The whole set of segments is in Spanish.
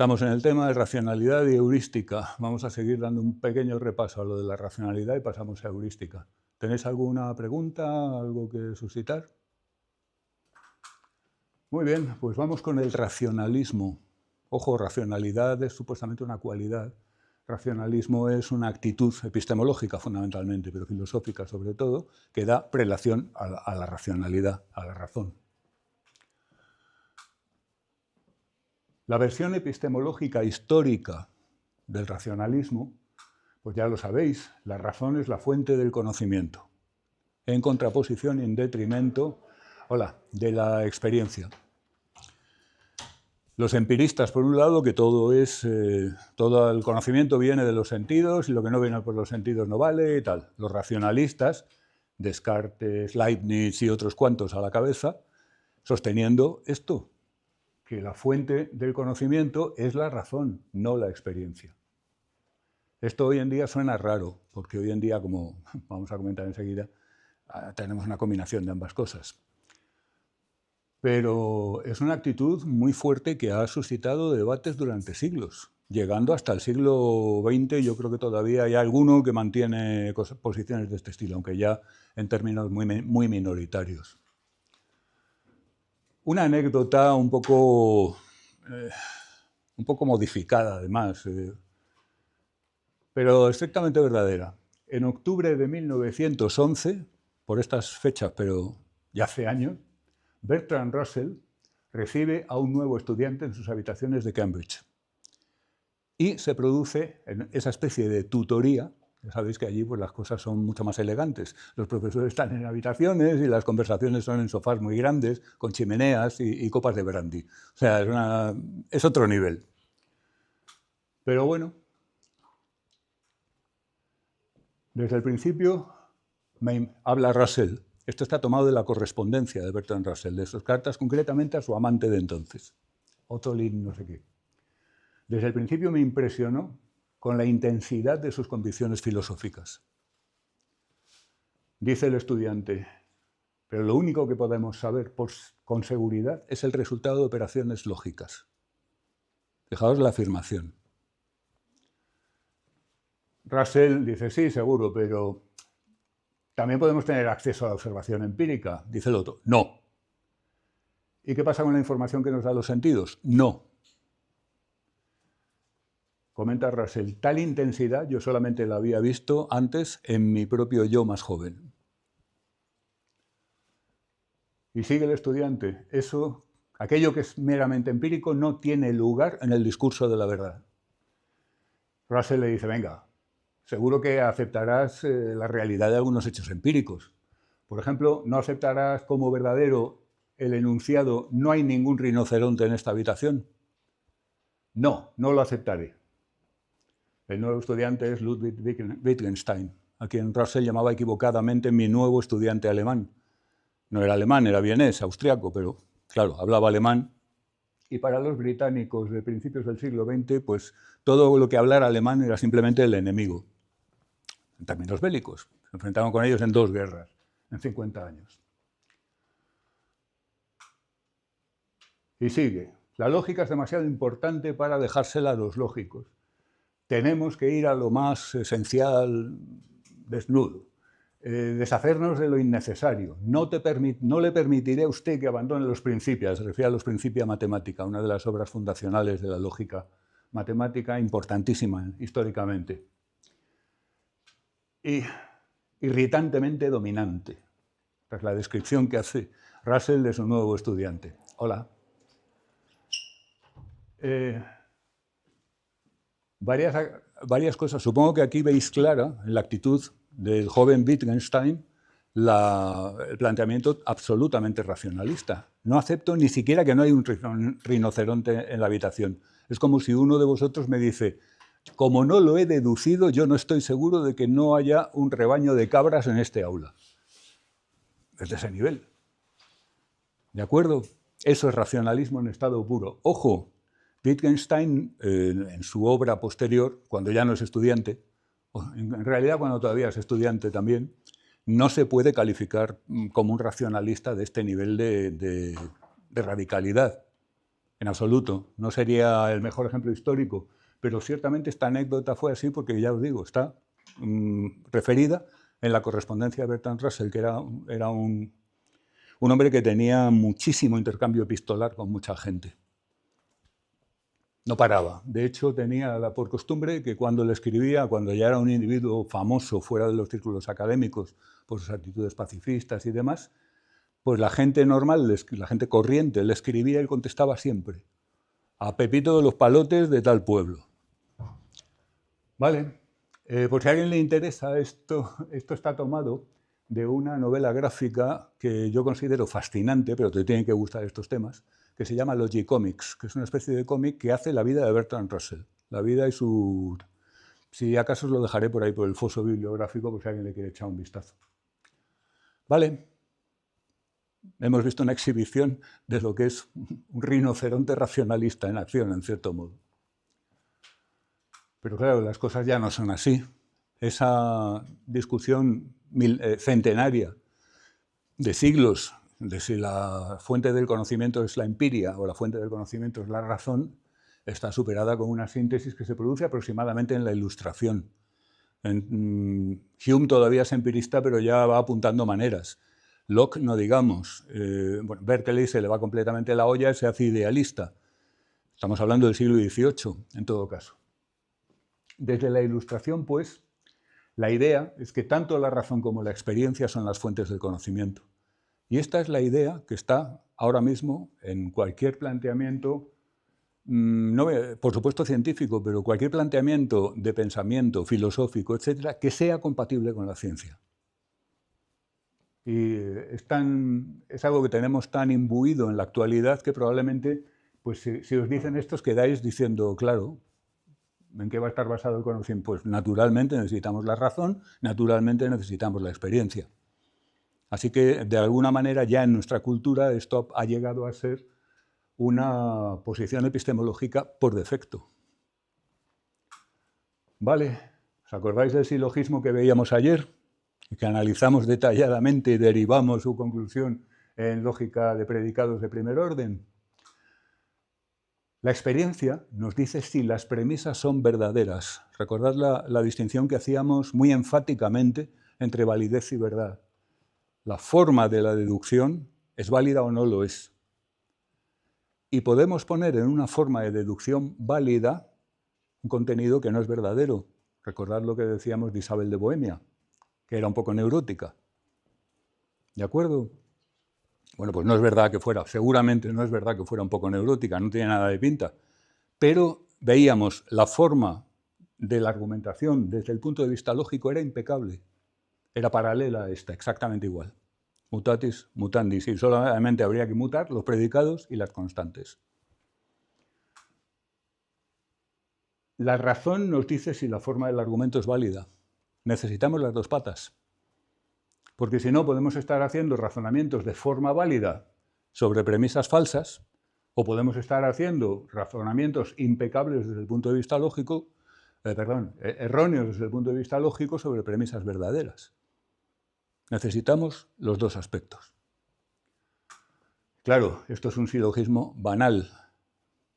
Estamos en el tema de racionalidad y heurística. Vamos a seguir dando un pequeño repaso a lo de la racionalidad y pasamos a heurística. ¿Tenéis alguna pregunta, algo que suscitar? Muy bien, pues vamos con el racionalismo. Ojo, racionalidad es supuestamente una cualidad. Racionalismo es una actitud epistemológica fundamentalmente, pero filosófica sobre todo, que da prelación a la racionalidad, a la razón. La versión epistemológica histórica del racionalismo, pues ya lo sabéis, la razón es la fuente del conocimiento, en contraposición y en detrimento, de la experiencia. Los empiristas, por un lado, que todo el conocimiento viene de los sentidos y lo que no viene por los sentidos no vale y tal. Los racionalistas, Descartes, Leibniz y otros cuantos a la cabeza, sosteniendo esto, que la fuente del conocimiento es la razón, no la experiencia. Esto hoy en día suena raro, porque hoy en día, como vamos a comentar enseguida, tenemos una combinación de ambas cosas. Pero es una actitud muy fuerte que ha suscitado debates durante siglos. Llegando hasta el siglo XX, yo creo que todavía hay alguno que mantiene posiciones de este estilo, aunque ya en términos muy minoritarios. Una anécdota un poco modificada, además, pero estrictamente verdadera. En octubre de 1911, por estas fechas, pero ya hace años, Bertrand Russell recibe a un nuevo estudiante en sus habitaciones de Cambridge. Y se produce esa especie de tutoría. Ya sabéis que allí pues, las cosas son mucho más elegantes. Los profesores están en habitaciones y las conversaciones son en sofás muy grandes, con chimeneas y copas de brandy. O sea, es otro nivel. Pero bueno, desde el principio habla Russell. Esto está tomado de la correspondencia de Bertrand Russell, de sus cartas concretamente a su amante de entonces, Otto Lind no sé qué. Desde el principio me impresionó con la intensidad de sus convicciones filosóficas. Dice el estudiante, pero lo único que podemos saber con seguridad es el resultado de operaciones lógicas. Fijaos la afirmación. Russell dice, sí, seguro, pero también podemos tener acceso a la observación empírica. Dice el otro, no. ¿Y qué pasa con la información que nos dan los sentidos? No. Comenta Russell, tal intensidad yo solamente la había visto antes en mi propio yo más joven. Y sigue el estudiante, aquello que es meramente empírico no tiene lugar en el discurso de la verdad. Russell le dice, venga, seguro que aceptarás la realidad de algunos hechos empíricos. Por ejemplo, no aceptarás como verdadero el enunciado, no hay ningún rinoceronte en esta habitación. No, no lo aceptaré. El nuevo estudiante es Ludwig Wittgenstein, a quien Russell llamaba equivocadamente mi nuevo estudiante alemán. No era alemán, era vienés, austriaco, pero claro, hablaba alemán. Y para los británicos de principios del siglo XX, pues todo lo que hablara alemán era simplemente el enemigo, en términos bélicos. Se enfrentaron con ellos en 2 guerras, en 50 años. Y sigue. La lógica es demasiado importante para dejársela a los lógicos. Tenemos que ir a lo más esencial, desnudo. Deshacernos de lo innecesario. No le permitiré a usted que abandone los principios. Se refiere a los Principia Mathematica, una de las obras fundacionales de la lógica matemática, importantísima históricamente. Y irritantemente dominante. Esta es la descripción que hace Russell de su nuevo estudiante. Hola. Varias cosas. Supongo que aquí veis clara en la actitud del joven Wittgenstein el planteamiento absolutamente racionalista. No acepto ni siquiera que no hay un rinoceronte en la habitación. Es como si uno de vosotros me dice, como no lo he deducido, yo no estoy seguro de que no haya un rebaño de cabras en este aula. Es de ese nivel. ¿De acuerdo? Eso es racionalismo en estado puro. Ojo, Wittgenstein, en su obra posterior, cuando ya no es estudiante, en realidad cuando todavía es estudiante también, no se puede calificar como un racionalista de este nivel de radicalidad. en absoluto. No sería el mejor ejemplo histórico, pero ciertamente esta anécdota fue así porque, ya os digo, está referida en la correspondencia de Bertrand Russell, que era un hombre que tenía muchísimo intercambio epistolar con mucha gente. No paraba. De hecho, tenía por costumbre que cuando le escribía, cuando ya era un individuo famoso fuera de los círculos académicos por sus actitudes pacifistas y demás, pues la gente normal, la gente corriente, le escribía y contestaba siempre: a Pepito de los Palotes de tal pueblo. Vale, por si a alguien le interesa, esto está tomado de una novela gráfica que yo considero fascinante, pero te tienen que gustar estos temas, que se llama Logicomics, que es una especie de cómic que hace la vida de Bertrand Russell. La vida y su... Si acaso os lo dejaré por ahí por el foso bibliográfico, por si alguien le quiere echar un vistazo. Vale. Hemos visto una exhibición de lo que es un rinoceronte racionalista en acción, en cierto modo. Pero claro, las cosas ya no son así. Esa discusión centenaria de siglos de si la fuente del conocimiento es la empiria o la fuente del conocimiento es la razón, está superada con una síntesis que se produce aproximadamente en la Ilustración. Hume todavía es empirista, pero ya va apuntando maneras. Locke, no digamos. Bueno, Berkeley se le va completamente la olla y se hace idealista. Estamos hablando del siglo XVIII, en todo caso. Desde la Ilustración, pues, la idea es que tanto la razón como la experiencia son las fuentes del conocimiento. Y esta es la idea que está ahora mismo en cualquier planteamiento, no, por supuesto científico, pero cualquier planteamiento de pensamiento filosófico, etcétera, que sea compatible con la ciencia. Y es algo que tenemos tan imbuido en la actualidad que probablemente, pues si os dicen esto, os quedáis diciendo, claro, ¿en qué va a estar basado el conocimiento? Pues naturalmente necesitamos la razón, naturalmente necesitamos la experiencia. Así que, de alguna manera, ya en nuestra cultura esto ha llegado a ser una posición epistemológica por defecto. Vale, ¿os acordáis del silogismo que veíamos ayer? Que analizamos detalladamente y derivamos su conclusión en lógica de predicados de primer orden. La experiencia nos dice si las premisas son verdaderas. Recordad la distinción que hacíamos muy enfáticamente entre validez y verdad. La forma de la deducción es válida o no lo es. Y podemos poner en una forma de deducción válida un contenido que no es verdadero. Recordad lo que decíamos de Isabel de Bohemia, que era un poco neurótica. ¿De acuerdo? Bueno, pues no es verdad que fuera, seguramente no es verdad que fuera un poco neurótica, no tiene nada de pinta, pero veíamos la forma de la argumentación desde el punto de vista lógico era impecable, era paralela a esta, exactamente igual. Mutatis mutandis, y solamente habría que mutar los predicados y las constantes. La razón nos dice si la forma del argumento es válida. Necesitamos las dos patas. Porque si no, podemos estar haciendo razonamientos de forma válida sobre premisas falsas, o podemos estar haciendo razonamientos impecables desde el punto de vista lógico, erróneos desde el punto de vista lógico sobre premisas verdaderas. Necesitamos los dos aspectos. Claro, esto es un silogismo banal,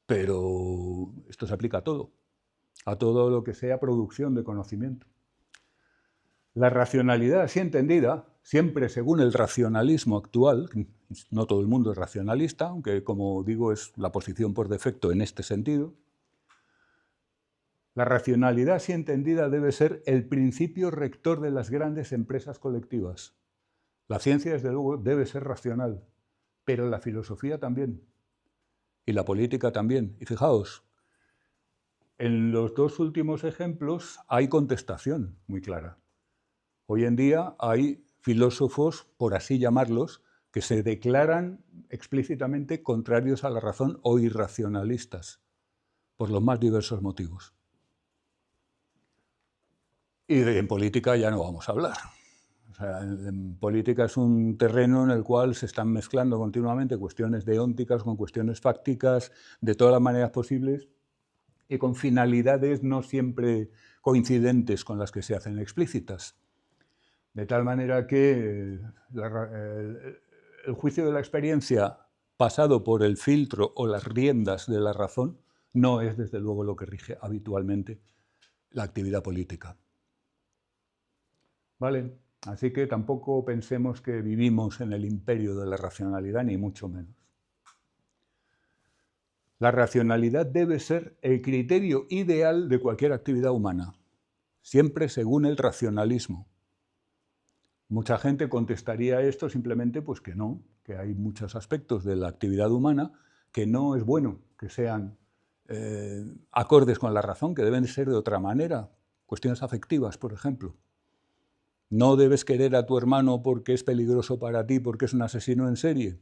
pero esto se aplica a todo lo que sea producción de conocimiento. La racionalidad, así entendida, siempre según el racionalismo actual, no todo el mundo es racionalista, aunque como digo es la posición por defecto en este sentido, la racionalidad, así entendida, debe ser el principio rector de las grandes empresas colectivas. La ciencia, desde luego, debe ser racional, pero la filosofía también, y la política también. Y fijaos, en los dos últimos ejemplos hay contestación muy clara. Hoy en día hay filósofos, por así llamarlos, que se declaran explícitamente contrarios a la razón o irracionalistas, por los más diversos motivos. Y en política ya no vamos a hablar. O sea, en política es un terreno en el cual se están mezclando continuamente cuestiones deónticas con cuestiones fácticas, de todas las maneras posibles, y con finalidades no siempre coincidentes con las que se hacen explícitas. De tal manera que el juicio de la experiencia pasado por el filtro o las riendas de la razón, no es desde luego lo que rige habitualmente la actividad política. ¿Vale? Así que tampoco pensemos que vivimos en el imperio de la racionalidad, ni mucho menos. La racionalidad debe ser el criterio ideal de cualquier actividad humana, siempre según el racionalismo. Mucha gente contestaría esto simplemente pues que no, que hay muchos aspectos de la actividad humana que no es bueno que sean acordes con la razón, que deben ser de otra manera, cuestiones afectivas, por ejemplo. No debes querer a tu hermano porque es peligroso para ti, porque es un asesino en serie.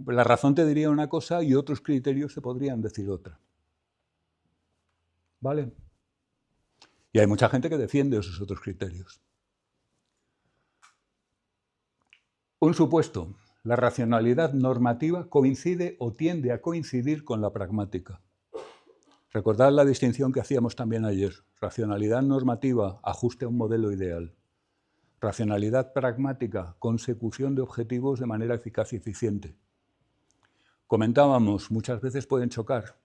La razón te diría una cosa y otros criterios te podrían decir otra. ¿Vale? Y hay mucha gente que defiende esos otros criterios. Un supuesto. La racionalidad normativa coincide o tiende a coincidir con la pragmática. Recordad la distinción que hacíamos también ayer. Racionalidad normativa, ajuste a un modelo ideal. Racionalidad pragmática, consecución de objetivos de manera eficaz y eficiente. Comentábamos, muchas veces pueden chocar.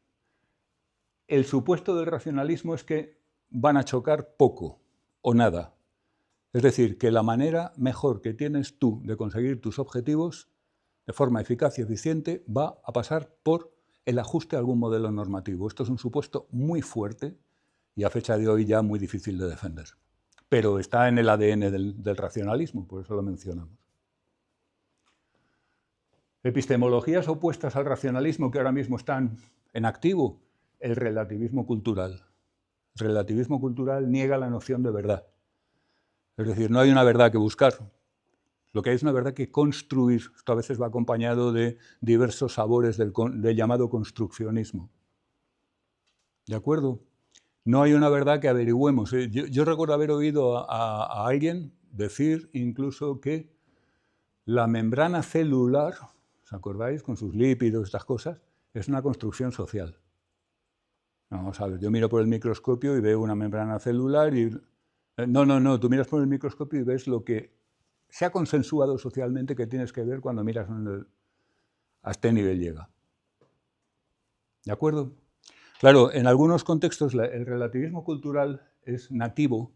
El supuesto del racionalismo es que van a chocar poco o nada. Es decir, que la manera mejor que tienes tú de conseguir tus objetivos de forma eficaz y eficiente va a pasar por el ajuste a algún modelo normativo. Esto es un supuesto muy fuerte y a fecha de hoy ya muy difícil de defender. Pero está en el ADN del racionalismo, por eso lo mencionamos. Epistemologías opuestas al racionalismo que ahora mismo están en activo, el relativismo cultural. El relativismo cultural niega la noción de verdad. Es decir, no hay una verdad que buscar. Lo que hay es una verdad que construir. Esto a veces va acompañado de diversos sabores del llamado construccionismo. ¿De acuerdo? No hay una verdad que averigüemos. Yo recuerdo haber oído a alguien decir incluso que la membrana celular, ¿os acordáis? Con sus lípidos, estas cosas, es una construcción social. Vamos a ver, yo miro por el microscopio y veo una membrana celular y... No, tú miras por el microscopio y ves lo que se ha consensuado socialmente que tienes que ver cuando miras a este nivel llega. ¿De acuerdo? Claro, en algunos contextos el relativismo cultural es nativo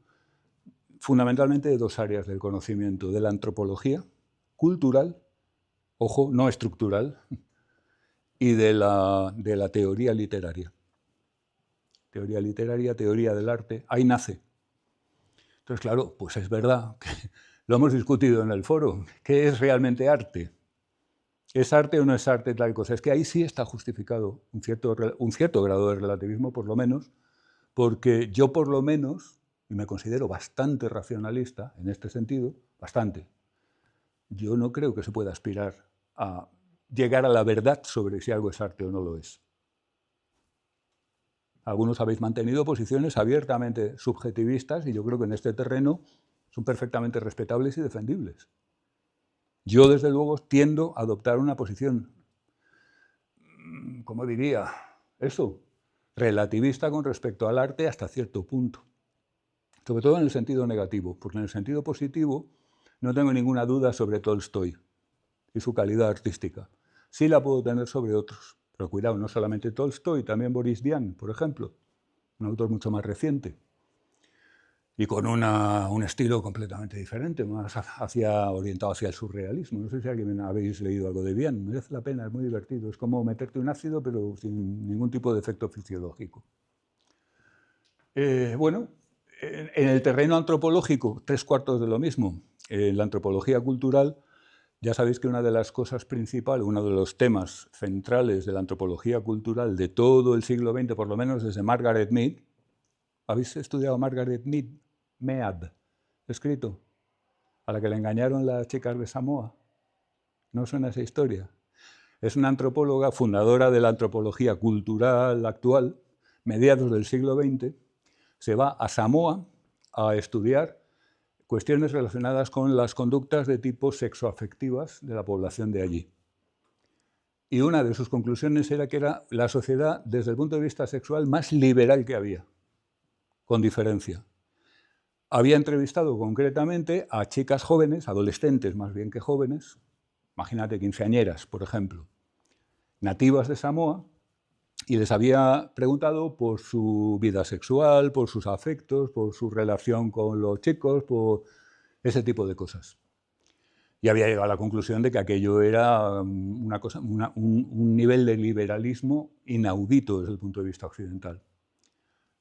fundamentalmente de dos áreas del conocimiento, de la antropología cultural, ojo, no estructural, y de la teoría literaria. Teoría literaria, teoría del arte, ahí nace. Entonces, claro, pues es verdad que lo hemos discutido en el foro. ¿Qué es realmente arte? ¿Es arte o no es arte tal cosa? Es que ahí sí está justificado un cierto grado de relativismo, por lo menos, porque yo por lo menos, y me considero bastante racionalista en este sentido, bastante, yo no creo que se pueda aspirar a llegar a la verdad sobre si algo es arte o no lo es. Algunos habéis mantenido posiciones abiertamente subjetivistas y yo creo que en este terreno son perfectamente respetables y defendibles. Yo, desde luego, tiendo a adoptar una posición, ¿cómo diría? Eso, relativista con respecto al arte hasta cierto punto. Sobre todo en el sentido negativo, porque en el sentido positivo no tengo ninguna duda sobre Tolstoy y su calidad artística. Sí la puedo tener sobre otros, pero cuidado, no solamente Tolstoy, también Boris Vian, por ejemplo, un autor mucho más reciente y con un estilo completamente diferente, más orientado hacia el surrealismo. No sé si alguien habéis leído algo de Vian, merece la pena, es muy divertido, es como meterte un ácido pero sin ningún tipo de efecto fisiológico. Bueno, en el terreno antropológico, 3/4 de lo mismo. En la antropología cultural, ya sabéis que una de las cosas principales, uno de los temas centrales de la antropología cultural de todo el siglo XX, por lo menos desde Margaret Mead. ¿Habéis estudiado a Margaret Mead, escrito? A la que le engañaron las chicas de Samoa. ¿No suena esa historia? Es una antropóloga fundadora de la antropología cultural actual, mediados del siglo XX. Se va a Samoa a estudiar cuestiones relacionadas con las conductas de tipo sexoafectivas de la población de allí. Y una de sus conclusiones era que era la sociedad, desde el punto de vista sexual, más liberal que había, con diferencia. Había entrevistado concretamente a chicas jóvenes, adolescentes más bien que jóvenes, imagínate, quinceañeras, por ejemplo, nativas de Samoa, y les había preguntado por su vida sexual, por sus afectos, por su relación con los chicos, por ese tipo de cosas. Y había llegado a la conclusión de que aquello era un nivel de liberalismo inaudito desde el punto de vista occidental.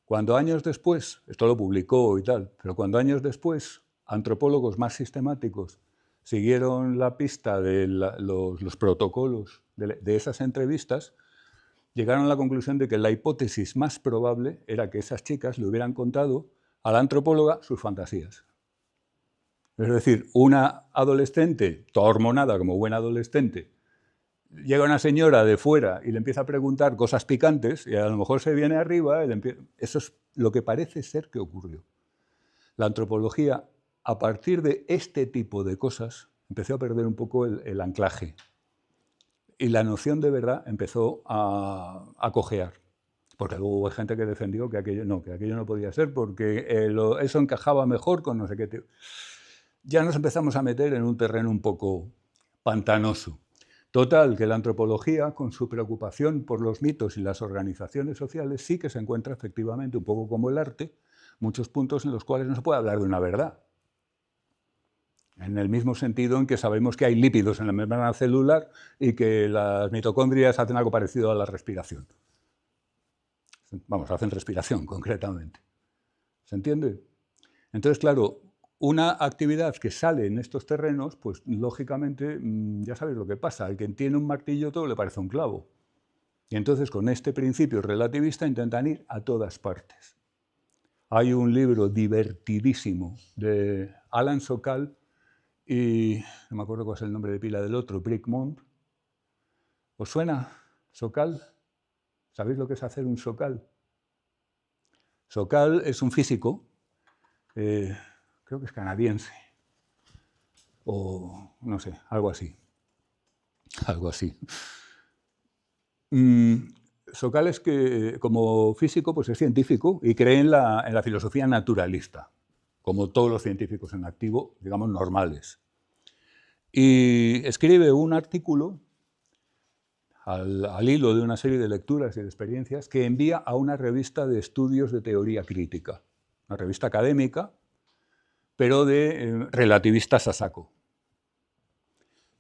Cuando años después, esto lo publicó y tal, pero cuando años después antropólogos más sistemáticos siguieron la pista de los protocolos de esas entrevistas, llegaron a la conclusión de que la hipótesis más probable era que esas chicas le hubieran contado a la antropóloga sus fantasías. Es decir, una adolescente, toda hormonada como buena adolescente, llega una señora de fuera y le empieza a preguntar cosas picantes y a lo mejor se viene arriba, eso es lo que parece ser que ocurrió. La antropología, a partir de este tipo de cosas, empezó a perder un poco el anclaje y la noción de verdad empezó a cojear. Porque luego hubo gente que defendió que aquello no podía ser porque eso encajaba mejor con no sé qué. Ya nos empezamos a meter en un terreno un poco pantanoso. Total, que la antropología, con su preocupación por los mitos y las organizaciones sociales, sí que se encuentra efectivamente, un poco como el arte, muchos puntos en los cuales no se puede hablar de una verdad. En el mismo sentido en que sabemos que hay lípidos en la membrana celular y que las mitocondrias hacen algo parecido a la respiración. Vamos, hacen respiración, concretamente. ¿Se entiende? Entonces, claro, una actividad que sale en estos terrenos, pues lógicamente ya sabes lo que pasa. Al que tiene un martillo todo le parece un clavo. Y entonces con este principio relativista intentan ir a todas partes. Hay un libro divertidísimo de Alan Sokal y no me acuerdo cuál es el nombre de pila del otro, Brigmont. ¿Os suena Sokal? ¿Sabéis lo que es hacer un Sokal? Sokal es un físico, creo que es canadiense, o no sé, algo así. Algo así. Sokal es que, como físico, pues es científico y cree en la filosofía naturalista, como todos los científicos en activo, digamos, normales. Y escribe un artículo al hilo de una serie de lecturas y de experiencias que envía a una revista de estudios de teoría crítica, una revista académica, pero de relativistas a saco.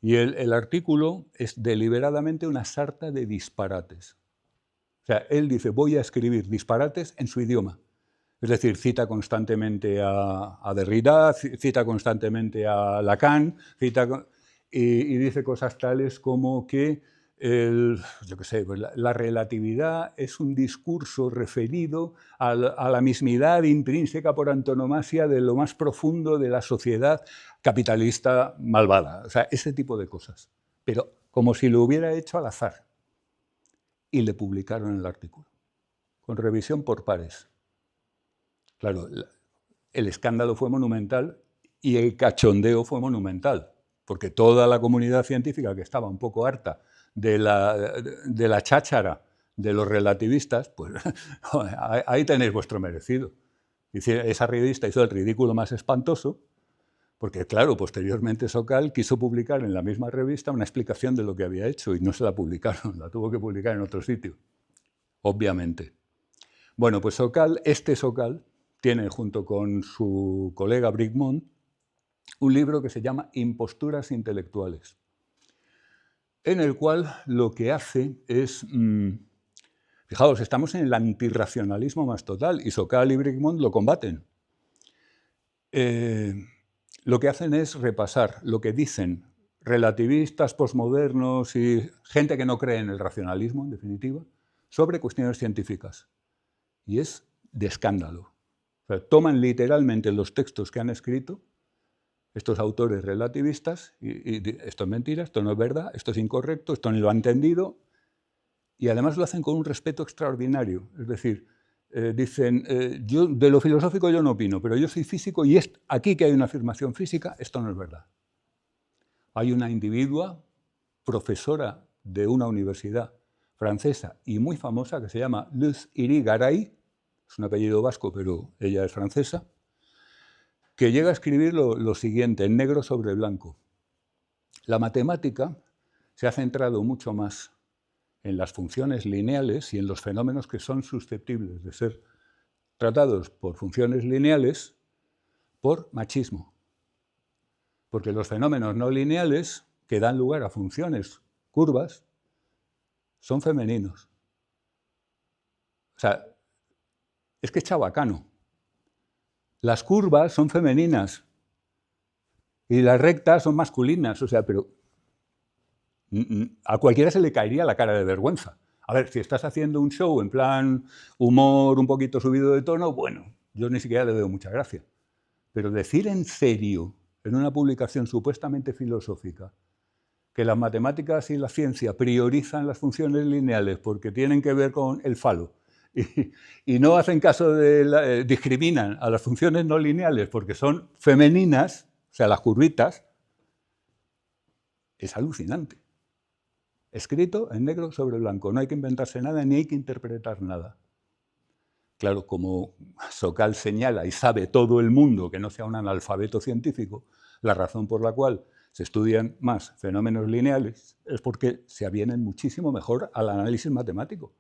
Y el artículo es deliberadamente una sarta de disparates. O sea, él dice, voy a escribir disparates en su idioma. Es decir, cita constantemente a Derrida, cita constantemente a Lacan, y dice cosas tales como que yo qué sé, pues la relatividad es un discurso referido a la mismidad intrínseca por antonomasia de lo más profundo de la sociedad capitalista malvada. O sea, ese tipo de cosas. Pero como si lo hubiera hecho al azar. Y le publicaron el artículo, con revisión por pares. Claro, el escándalo fue monumental y el cachondeo fue monumental, porque toda la comunidad científica que estaba un poco harta de la cháchara de los relativistas, pues ahí tenéis vuestro merecido. Esa revista hizo el ridículo más espantoso, porque claro, posteriormente Sokal quiso publicar en la misma revista una explicación de lo que había hecho y no se la publicaron, la tuvo que publicar en otro sitio, obviamente. Bueno, pues Sokal, tiene junto con su colega Brigmont un libro que se llama Imposturas intelectuales, en el cual lo que hace es, fijaos, estamos en el antirracionalismo más total y Sokal y Brigmont lo combaten. Lo que hacen es repasar lo que dicen relativistas, posmodernos y gente que no cree en el racionalismo, en definitiva, sobre cuestiones científicas. Y es de escándalo. O sea, toman literalmente los textos que han escrito estos autores relativistas y esto es mentira, esto no es verdad, esto es incorrecto, esto ni lo ha entendido, y además lo hacen con un respeto extraordinario. Es decir, dicen, yo de lo filosófico yo no opino, pero yo soy físico y aquí que hay una afirmación física, esto no es verdad. Hay una individua, profesora de una universidad francesa y muy famosa, que se llama Luz Irigaray, es un apellido vasco, pero ella es francesa, que llega a escribir lo siguiente, en negro sobre blanco. La matemática se ha centrado mucho más en las funciones lineales y en los fenómenos que son susceptibles de ser tratados por funciones lineales por machismo. Porque los fenómenos no lineales que dan lugar a funciones curvas son femeninos. O sea, es que es chabacano. Las curvas son femeninas y las rectas son masculinas. O sea, pero a cualquiera se le caería la cara de vergüenza. A ver, si estás haciendo un show en plan humor un poquito subido de tono, bueno, yo ni siquiera le veo mucha gracia. Pero decir en serio, en una publicación supuestamente filosófica, que las matemáticas y la ciencia priorizan las funciones lineales porque tienen que ver con el falo y no hacen caso de discriminan a las funciones no lineales porque son femeninas, o sea, las curvitas, es alucinante. Escrito en negro sobre blanco, no hay que inventarse nada ni hay que interpretar nada. Claro, como Sokal señala y sabe todo el mundo que no sea un analfabeto científico, la razón por la cual se estudian más fenómenos lineales es porque se avienen muchísimo mejor al análisis matemático.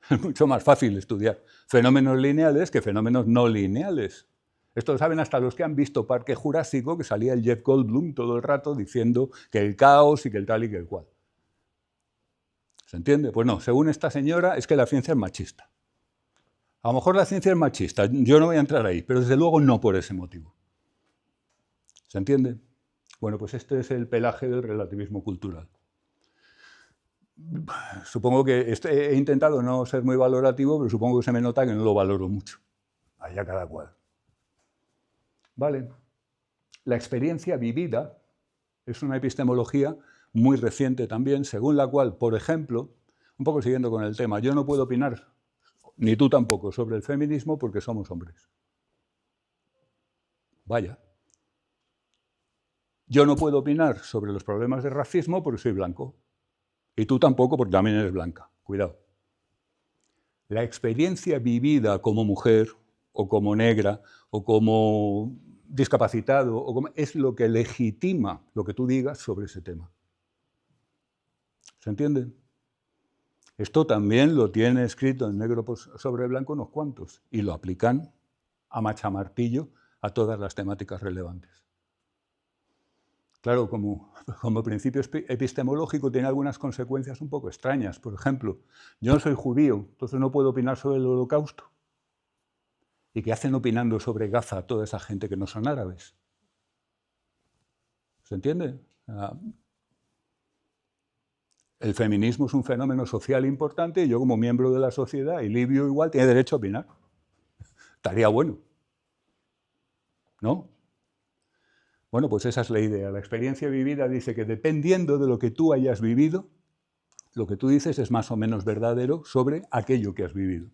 Es mucho más fácil estudiar fenómenos lineales que fenómenos no lineales. Esto lo saben hasta los que han visto Parque Jurásico, que salía el Jeff Goldblum todo el rato diciendo que el caos y que el tal y que el cual. ¿Se entiende? Pues no, según esta señora es que la ciencia es machista. A lo mejor la ciencia es machista, yo no voy a entrar ahí, pero desde luego no por ese motivo. ¿Se entiende? Bueno, pues este es el pelaje del relativismo cultural. Supongo que he intentado no ser muy valorativo, pero supongo que se me nota que no lo valoro mucho. Allá cada cual. Vale. La experiencia vivida es una epistemología muy reciente también, según la cual, por ejemplo, un poco siguiendo con el tema, yo no puedo opinar, ni tú tampoco, sobre el feminismo porque somos hombres. Vaya. Yo no puedo opinar sobre los problemas de racismo porque soy blanco. Y tú tampoco porque también eres blanca. Cuidado. La experiencia vivida como mujer, o como negra, o como discapacitado, es lo que legitima lo que tú digas sobre ese tema. ¿Se entiende? Esto también lo tiene escrito en negro sobre blanco unos cuantos, y lo aplican a machamartillo a todas las temáticas relevantes. Claro, como principio epistemológico tiene algunas consecuencias un poco extrañas. Por ejemplo, yo no soy judío, entonces no puedo opinar sobre el Holocausto. ¿Y qué hacen opinando sobre Gaza toda esa gente que no son árabes? ¿Se entiende? El feminismo es un fenómeno social importante y yo como miembro de la sociedad, y Livio igual, tiene derecho a opinar. Estaría bueno. ¿No? Bueno, pues esa es la idea. La experiencia vivida dice que dependiendo de lo que tú hayas vivido, lo que tú dices es más o menos verdadero sobre aquello que has vivido.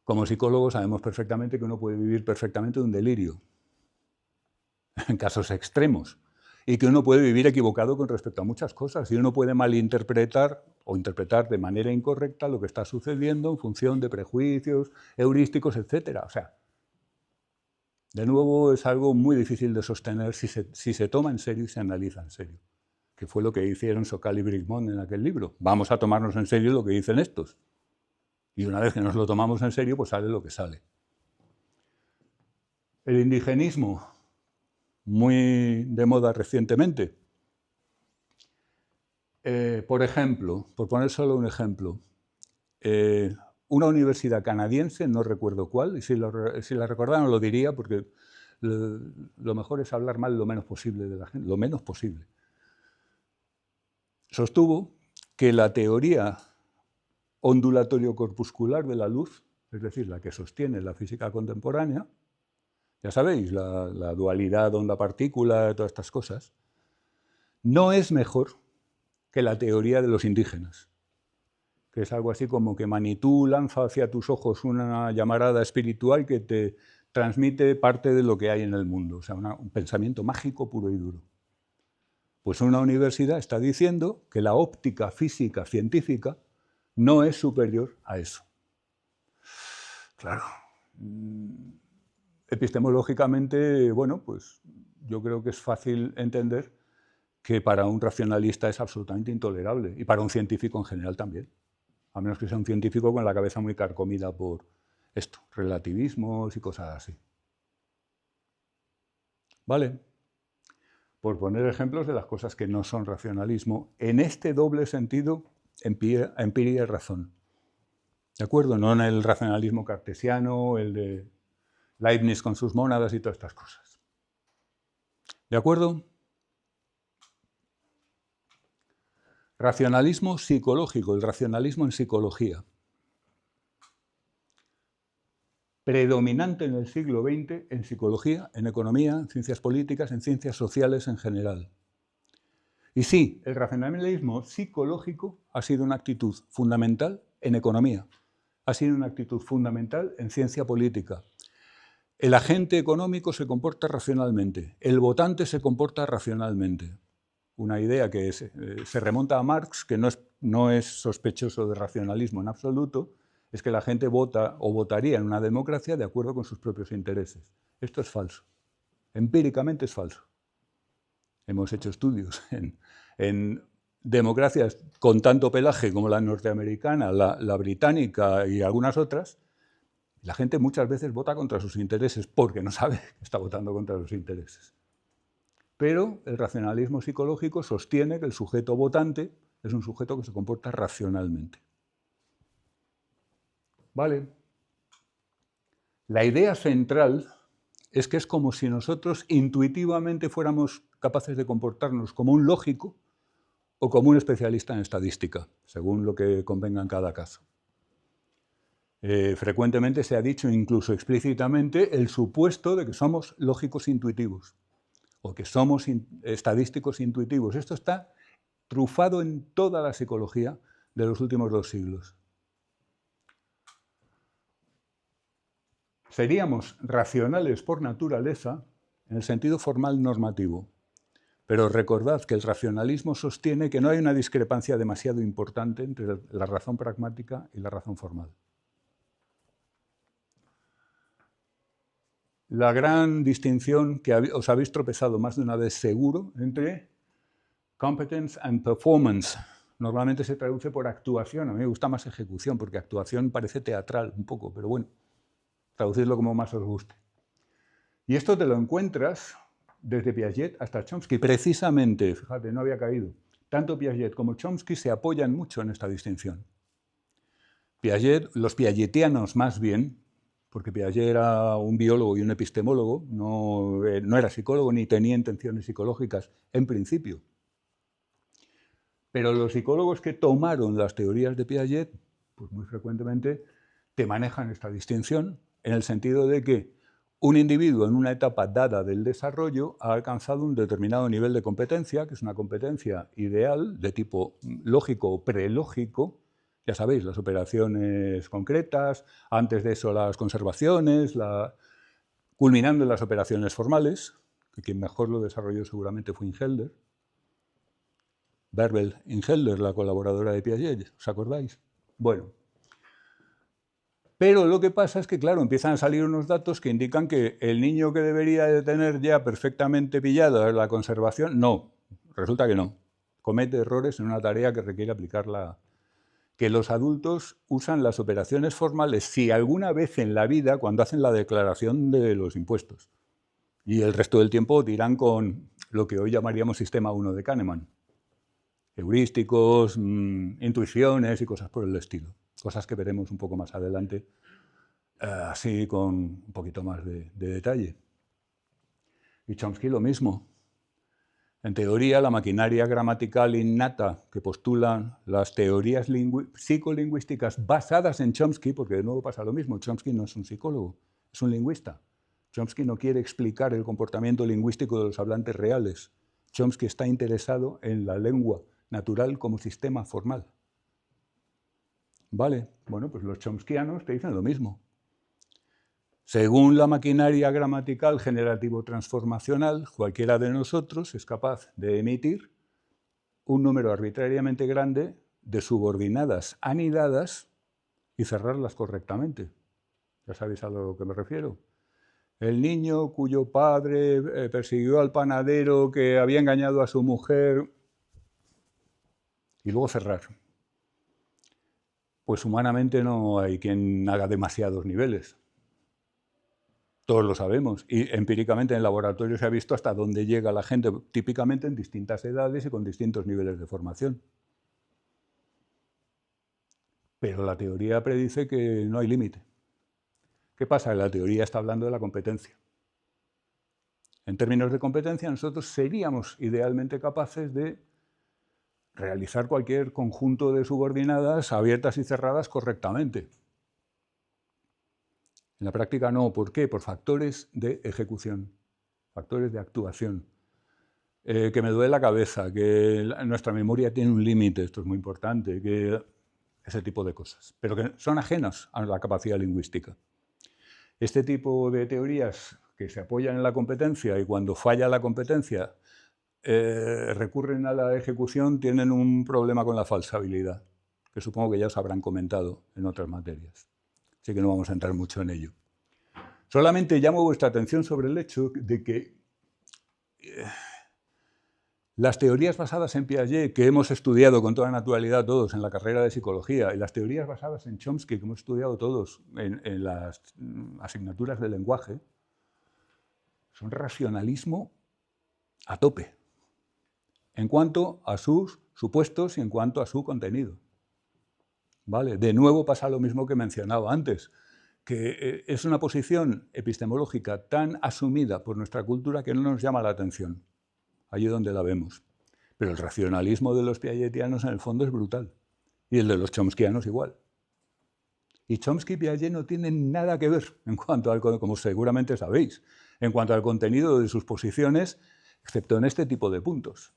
Como psicólogos sabemos perfectamente que uno puede vivir perfectamente un delirio, en casos extremos, y que uno puede vivir equivocado con respecto a muchas cosas, y uno puede malinterpretar o interpretar de manera incorrecta lo que está sucediendo en función de prejuicios, heurísticos, etc. O sea, de nuevo es algo muy difícil de sostener si se toma en serio y se analiza en serio, que fue lo que hicieron Sokal y Brigmont en aquel libro. Vamos a tomarnos en serio lo que dicen estos. Y una vez que nos lo tomamos en serio, pues sale lo que sale. El indigenismo, muy de moda recientemente. Por ejemplo, por poner solo un ejemplo, una universidad canadiense, no recuerdo cuál, y si la recordaran lo diría porque lo mejor es hablar mal lo menos posible de la gente, lo menos posible. Sostuvo que la teoría ondulatorio-corpuscular de la luz, es decir, la que sostiene la física contemporánea, ya sabéis, la dualidad onda-partícula, todas estas cosas, no es mejor que la teoría de los indígenas, que es algo así como que Manitú lanza hacia tus ojos una llamarada espiritual que te transmite parte de lo que hay en el mundo, o sea, un pensamiento mágico puro y duro. Pues una universidad está diciendo que la óptica física científica no es superior a eso. Claro. Epistemológicamente, bueno, pues yo creo que es fácil entender que para un racionalista es absolutamente intolerable, y para un científico en general también, a menos que sea un científico con la cabeza muy carcomida por esto, relativismos y cosas así. ¿Vale? Por poner ejemplos de las cosas que no son racionalismo, en este doble sentido, empiria y razón. ¿De acuerdo? No en el racionalismo cartesiano, el de Leibniz con sus mónadas y todas estas cosas. ¿De acuerdo? Racionalismo psicológico, el racionalismo en psicología. Predominante en el siglo XX en psicología, en economía, en ciencias políticas, en ciencias sociales en general. Y sí, el racionalismo psicológico ha sido una actitud fundamental en economía, ha sido una actitud fundamental en ciencia política. El agente económico se comporta racionalmente, el votante se comporta racionalmente. Una idea que se remonta a Marx, que no es sospechoso de racionalismo en absoluto, es que la gente vota o votaría en una democracia de acuerdo con sus propios intereses. Esto es falso. Empíricamente es falso. Hemos hecho estudios en democracias con tanto pelaje como la norteamericana, la británica y algunas otras. La gente muchas veces vota contra sus intereses porque no sabe que está votando contra sus intereses. Pero el racionalismo psicológico sostiene que el sujeto votante es un sujeto que se comporta racionalmente. ¿Vale? La idea central es que es como si nosotros intuitivamente fuéramos capaces de comportarnos como un lógico o como un especialista en estadística, según lo que convenga en cada caso. Frecuentemente se ha dicho, incluso explícitamente, el supuesto de que somos lógicos intuitivos o que somos estadísticos intuitivos. Esto está trufado en toda la psicología de los últimos 2 siglos. Seríamos racionales por naturaleza en el sentido formal normativo, pero recordad que el racionalismo sostiene que no hay una discrepancia demasiado importante entre la razón pragmática y la razón formal. La gran distinción que os habéis tropezado más de una vez seguro entre competence and performance. Normalmente se traduce por actuación, a mí me gusta más ejecución, porque actuación parece teatral un poco, pero bueno, traducidlo como más os guste. Y esto te lo encuentras desde Piaget hasta Chomsky. Precisamente, fíjate, no había caído. Tanto Piaget como Chomsky se apoyan mucho en esta distinción. Piaget, los piagetianos más bien, porque Piaget era un biólogo y un epistemólogo, no era psicólogo ni tenía intenciones psicológicas en principio. Pero los psicólogos que tomaron las teorías de Piaget, pues muy frecuentemente te manejan esta distinción en el sentido de que un individuo en una etapa dada del desarrollo ha alcanzado un determinado nivel de competencia, que es una competencia ideal de tipo lógico o prelógico. Ya sabéis, las operaciones concretas, antes de eso las conservaciones, culminando en las operaciones formales, que quien mejor lo desarrolló seguramente fue Ingelder. Bärbel Ingelder, la colaboradora de Piaget, ¿os acordáis? Bueno. Pero lo que pasa es que, claro, empiezan a salir unos datos que indican que el niño que debería de tener ya perfectamente pillada la conservación, no, resulta que no. Comete errores en una tarea que requiere aplicarla. Que los adultos usan las operaciones formales, si alguna vez en la vida, cuando hacen la declaración de los impuestos. Y el resto del tiempo tiran con lo que hoy llamaríamos sistema 1 de Kahneman. Heurísticos, intuiciones y cosas por el estilo. Cosas que veremos un poco más adelante, así con un poquito más de detalle. Y Chomsky lo mismo. En teoría, la maquinaria gramatical innata que postulan las teorías psicolingüísticas basadas en Chomsky, porque de nuevo pasa lo mismo, Chomsky no es un psicólogo, es un lingüista. Chomsky no quiere explicar el comportamiento lingüístico de los hablantes reales. Chomsky está interesado en la lengua natural como sistema formal. Vale, bueno, pues los chomskianos te dicen lo mismo. Según la maquinaria gramatical generativo-transformacional, cualquiera de nosotros es capaz de emitir un número arbitrariamente grande de subordinadas anidadas y cerrarlas correctamente. Ya sabéis a lo que me refiero. El niño cuyo padre persiguió al panadero que había engañado a su mujer, y luego cerrar. Pues humanamente no hay quien haga demasiados niveles. Todos lo sabemos. Y empíricamente en el laboratorio se ha visto hasta dónde llega la gente, típicamente en distintas edades y con distintos niveles de formación. Pero la teoría predice que no hay límite. ¿Qué pasa? La teoría está hablando de la competencia. En términos de competencia, nosotros seríamos idealmente capaces de realizar cualquier conjunto de subordinadas abiertas y cerradas correctamente. En la práctica no. ¿Por qué? Por factores de ejecución, factores de actuación. Que me duele la cabeza, que nuestra memoria tiene un límite, esto es muy importante, que ese tipo de cosas, pero que son ajenas a la capacidad lingüística. Este tipo de teorías que se apoyan en la competencia y cuando falla la competencia recurren a la ejecución tienen un problema con la falsabilidad, que supongo que ya os habrán comentado en otras materias. Así que no vamos a entrar mucho en ello. Solamente llamo vuestra atención sobre el hecho de que las teorías basadas en Piaget, que hemos estudiado con toda naturalidad todos en la carrera de psicología, y las teorías basadas en Chomsky, que hemos estudiado todos en las asignaturas de lenguaje, son racionalismo a tope, en cuanto a sus supuestos y en cuanto a su contenido. ¿Vale? De nuevo pasa lo mismo que mencionaba antes, que es una posición epistemológica tan asumida por nuestra cultura que no nos llama la atención. Allí donde la vemos. Pero el racionalismo de los piagetianos en el fondo es brutal. Y el de los chomskyanos igual. Y Chomsky y Piaget no tienen nada que ver en cuanto al, como seguramente sabéis, en cuanto al contenido de sus posiciones, excepto en este tipo de puntos.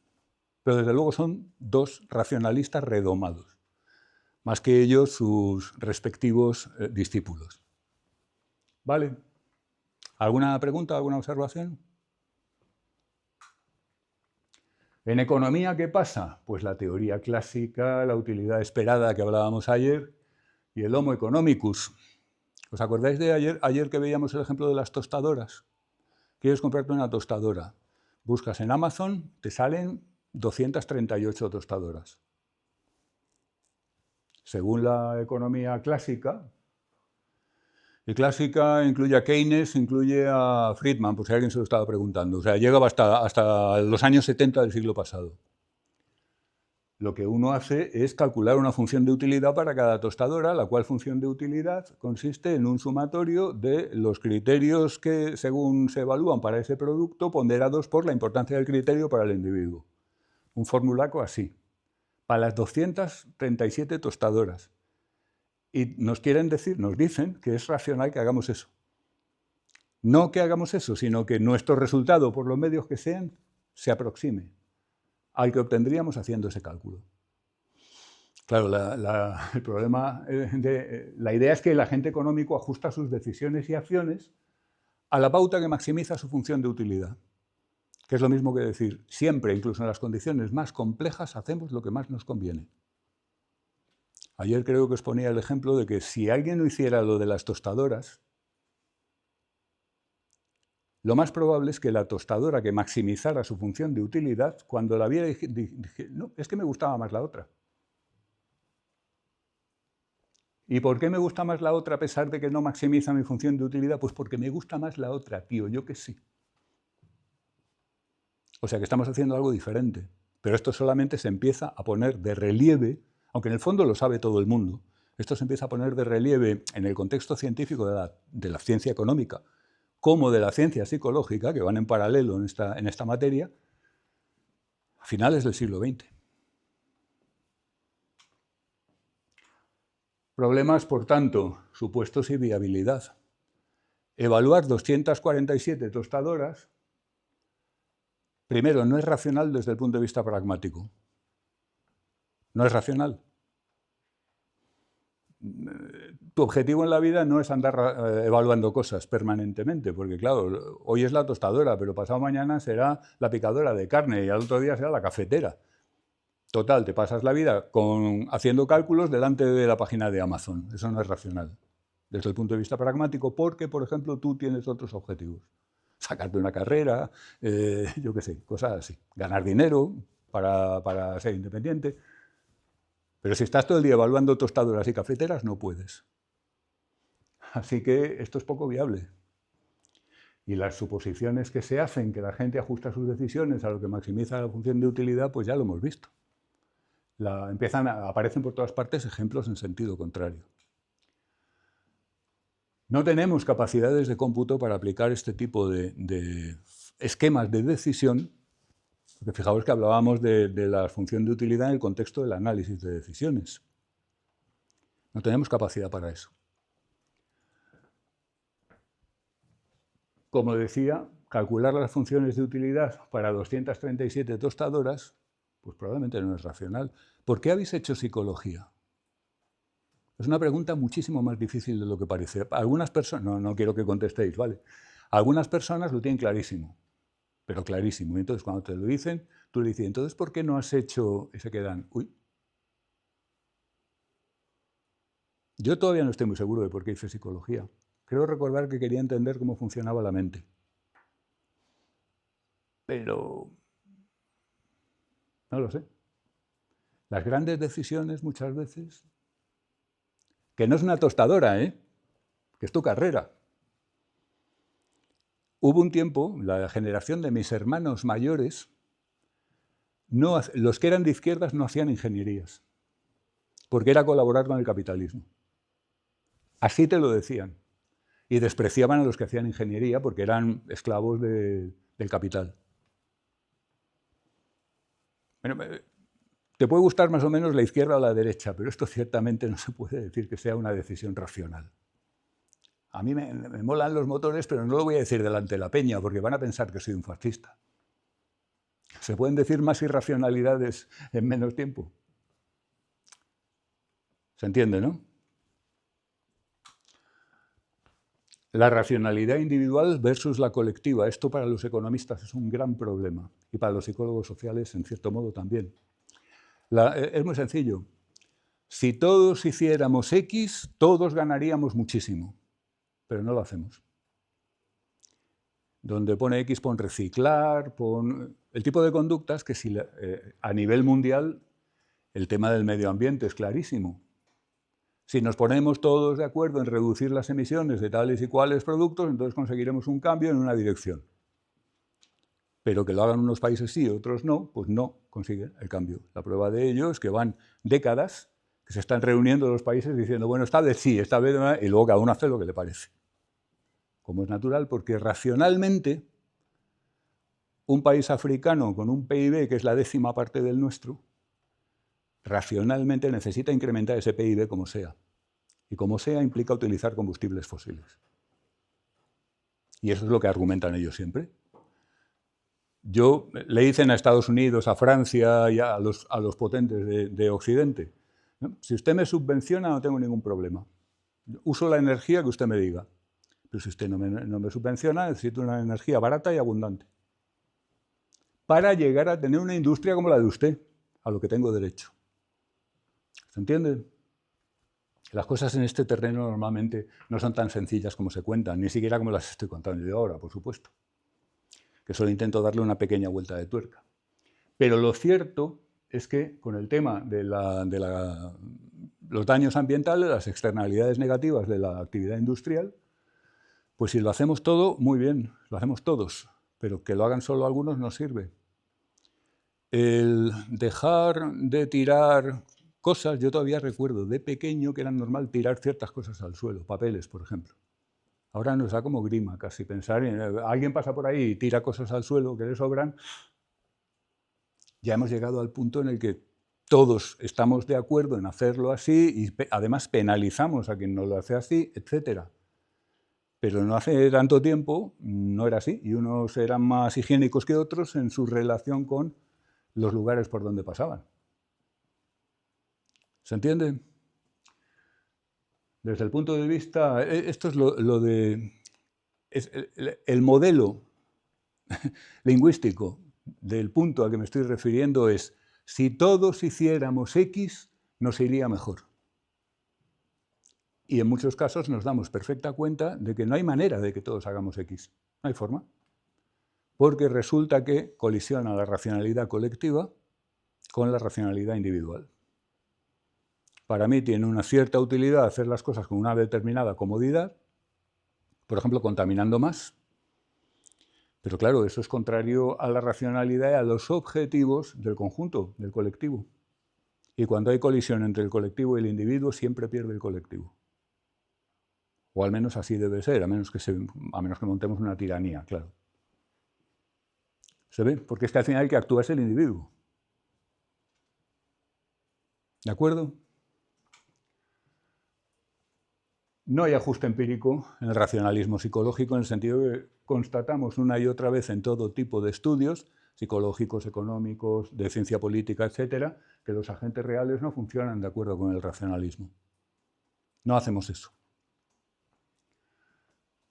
Pero desde luego son dos racionalistas redomados, más que ellos sus respectivos discípulos. ¿Vale? ¿Alguna pregunta, alguna observación? En economía, ¿qué pasa? Pues la teoría clásica, la utilidad esperada que hablábamos ayer y el Homo economicus. ¿Os acordáis de ayer que veíamos el ejemplo de las tostadoras? Quieres comprarte una tostadora. Buscas en Amazon, te salen 238 tostadoras. Según la economía clásica, y clásica incluye a Keynes, incluye a Friedman, por si alguien se lo estaba preguntando. O sea, llega hasta los años 70 del siglo pasado. Lo que uno hace es calcular una función de utilidad para cada tostadora, la cual función de utilidad consiste en un sumatorio de los criterios que, según se evalúan para ese producto, ponderados por la importancia del criterio para el individuo. Un formulaco así, para las 237 tostadoras. Y nos dicen que es racional que hagamos eso. No que hagamos eso, sino que nuestro resultado, por los medios que sean, se aproxime al que obtendríamos haciendo ese cálculo. Claro, el problema, la idea es que el agente económico ajusta sus decisiones y acciones a la pauta que maximiza su función de utilidad, que es lo mismo que decir, siempre, incluso en las condiciones más complejas, hacemos lo que más nos conviene. Ayer creo que os ponía el ejemplo de que si alguien no hiciera lo de las tostadoras, lo más probable es que la tostadora que maximizara su función de utilidad, cuando la viera dije, no, es que me gustaba más la otra. ¿Y por qué me gusta más la otra a pesar de que no maximiza mi función de utilidad? Pues porque me gusta más la otra, tío, yo que sí. O sea que estamos haciendo algo diferente. Pero esto solamente se empieza a poner de relieve, aunque en el fondo lo sabe todo el mundo, esto se empieza a poner de relieve en el contexto científico de la ciencia económica, como de la ciencia psicológica, que van en paralelo en esta materia, a finales del siglo XX. Problemas, por tanto, supuestos y viabilidad. Evaluar 247 tostadoras, primero, no es racional desde el punto de vista pragmático. No es racional. Tu objetivo en la vida no es andar evaluando cosas permanentemente, porque claro, hoy es la tostadora, pero pasado mañana será la picadora de carne y al otro día será la cafetera. Total, te pasas la vida haciendo cálculos delante de la página de Amazon. Eso no es racional. desde el punto de vista pragmático, porque, por ejemplo, tú tienes otros objetivos. Sacarte una carrera, yo qué sé, cosas así. Ganar dinero para ser independiente. Pero si estás todo el día evaluando tostadoras y cafeteras, no puedes. Así que esto es poco viable. Y las suposiciones que se hacen, que la gente ajusta sus decisiones a lo que maximiza la función de utilidad, pues ya lo hemos visto. Aparecen por todas partes ejemplos en sentido contrario. No tenemos capacidades de cómputo para aplicar este tipo de esquemas de decisión, porque fijaos que hablábamos de la función de utilidad en el contexto del análisis de decisiones. No tenemos capacidad para eso. Como decía, calcular las funciones de utilidad para 237 tostadoras, pues probablemente no es racional. ¿Por qué habéis hecho psicología? Es una pregunta muchísimo más difícil de lo que parece. Algunas personas, no quiero que contestéis, ¿vale? Algunas personas lo tienen clarísimo, pero clarísimo. Y entonces cuando te lo dicen, tú le dices, entonces ¿por qué no has hecho? Y se quedan, uy. Yo todavía no estoy muy seguro de por qué hice psicología. Creo recordar que quería entender cómo funcionaba la mente. Pero no lo sé. Las grandes decisiones muchas veces, que no es una tostadora, que es tu carrera. Hubo un tiempo, la generación de mis hermanos mayores, los que eran de izquierdas no hacían ingenierías, porque era colaborar con el capitalismo. Así te lo decían. Y despreciaban a los que hacían ingeniería porque eran esclavos del capital. Bueno, te puede gustar más o menos la izquierda o la derecha, pero esto ciertamente no se puede decir que sea una decisión racional. A mí me molan los motores, pero no lo voy a decir delante de la peña, porque van a pensar que soy un fascista. Se pueden decir más irracionalidades en menos tiempo. ¿Se entiende, no? La racionalidad individual versus la colectiva. Esto para los economistas es un gran problema, y para los psicólogos sociales, en cierto modo, también. Es muy sencillo. Si todos hiciéramos X, todos ganaríamos muchísimo, pero no lo hacemos. Donde pone X, pon reciclar, pon el tipo de conductas que si a nivel mundial el tema del medio ambiente es clarísimo. Si nos ponemos todos de acuerdo en reducir las emisiones de tales y cuales productos, entonces conseguiremos un cambio en una dirección. Pero que lo hagan unos países sí, otros no, pues no consiguen el cambio. La prueba de ello es que van décadas que se están reuniendo los países diciendo, bueno, esta vez sí, esta vez no, y luego cada uno hace lo que le parece. Como es natural, porque racionalmente un país africano con un PIB que es la 10ª parte del nuestro, racionalmente necesita incrementar ese PIB como sea. Y como sea implica utilizar combustibles fósiles. Y eso es lo que argumentan ellos siempre. Le dicen a Estados Unidos, a Francia y a los potentes de Occidente, ¿no? Si usted me subvenciona no tengo ningún problema. Uso la energía que usted me diga. Pero si usted no me subvenciona, necesito una energía barata y abundante. Para llegar a tener una industria como la de usted, a lo que tengo derecho. ¿Se entiende? Las cosas en este terreno normalmente no son tan sencillas como se cuentan, ni siquiera como las estoy contando yo ahora, por supuesto. Que solo intento darle una pequeña vuelta de tuerca. Pero lo cierto es que con el tema de los daños ambientales, las externalidades negativas de la actividad industrial, pues si lo hacemos todo, muy bien, lo hacemos todos, pero que lo hagan solo algunos no sirve. El dejar de tirar cosas, yo todavía recuerdo de pequeño que era normal tirar ciertas cosas al suelo, papeles, por ejemplo. Ahora nos da como grima casi pensar en alguien pasa por ahí y tira cosas al suelo que le sobran. Ya hemos llegado al punto en el que todos estamos de acuerdo en hacerlo así y además penalizamos a quien no lo hace así, etc. Pero no hace tanto tiempo no era así y unos eran más higiénicos que otros en su relación con los lugares por donde pasaban. ¿Se entiende? Desde el punto de vista, esto es el modelo lingüístico del punto al que me estoy refiriendo es, si todos hiciéramos X, nos iría mejor. Y en muchos casos nos damos perfecta cuenta de que no hay manera de que todos hagamos X. No hay forma. Porque resulta que colisiona la racionalidad colectiva con la racionalidad individual. Para mí tiene una cierta utilidad hacer las cosas con una determinada comodidad, por ejemplo, contaminando más. Pero claro, eso es contrario a la racionalidad y a los objetivos del conjunto, del colectivo. Y cuando hay colisión entre el colectivo y el individuo, siempre pierde el colectivo. O al menos así debe ser, a menos que montemos una tiranía, claro. ¿Se ve? Porque es que al final el que actúa es el individuo. ¿De acuerdo? No hay ajuste empírico en el racionalismo psicológico, en el sentido de que constatamos una y otra vez en todo tipo de estudios, psicológicos, económicos, de ciencia política, etcétera, que los agentes reales no funcionan de acuerdo con el racionalismo. No hacemos eso.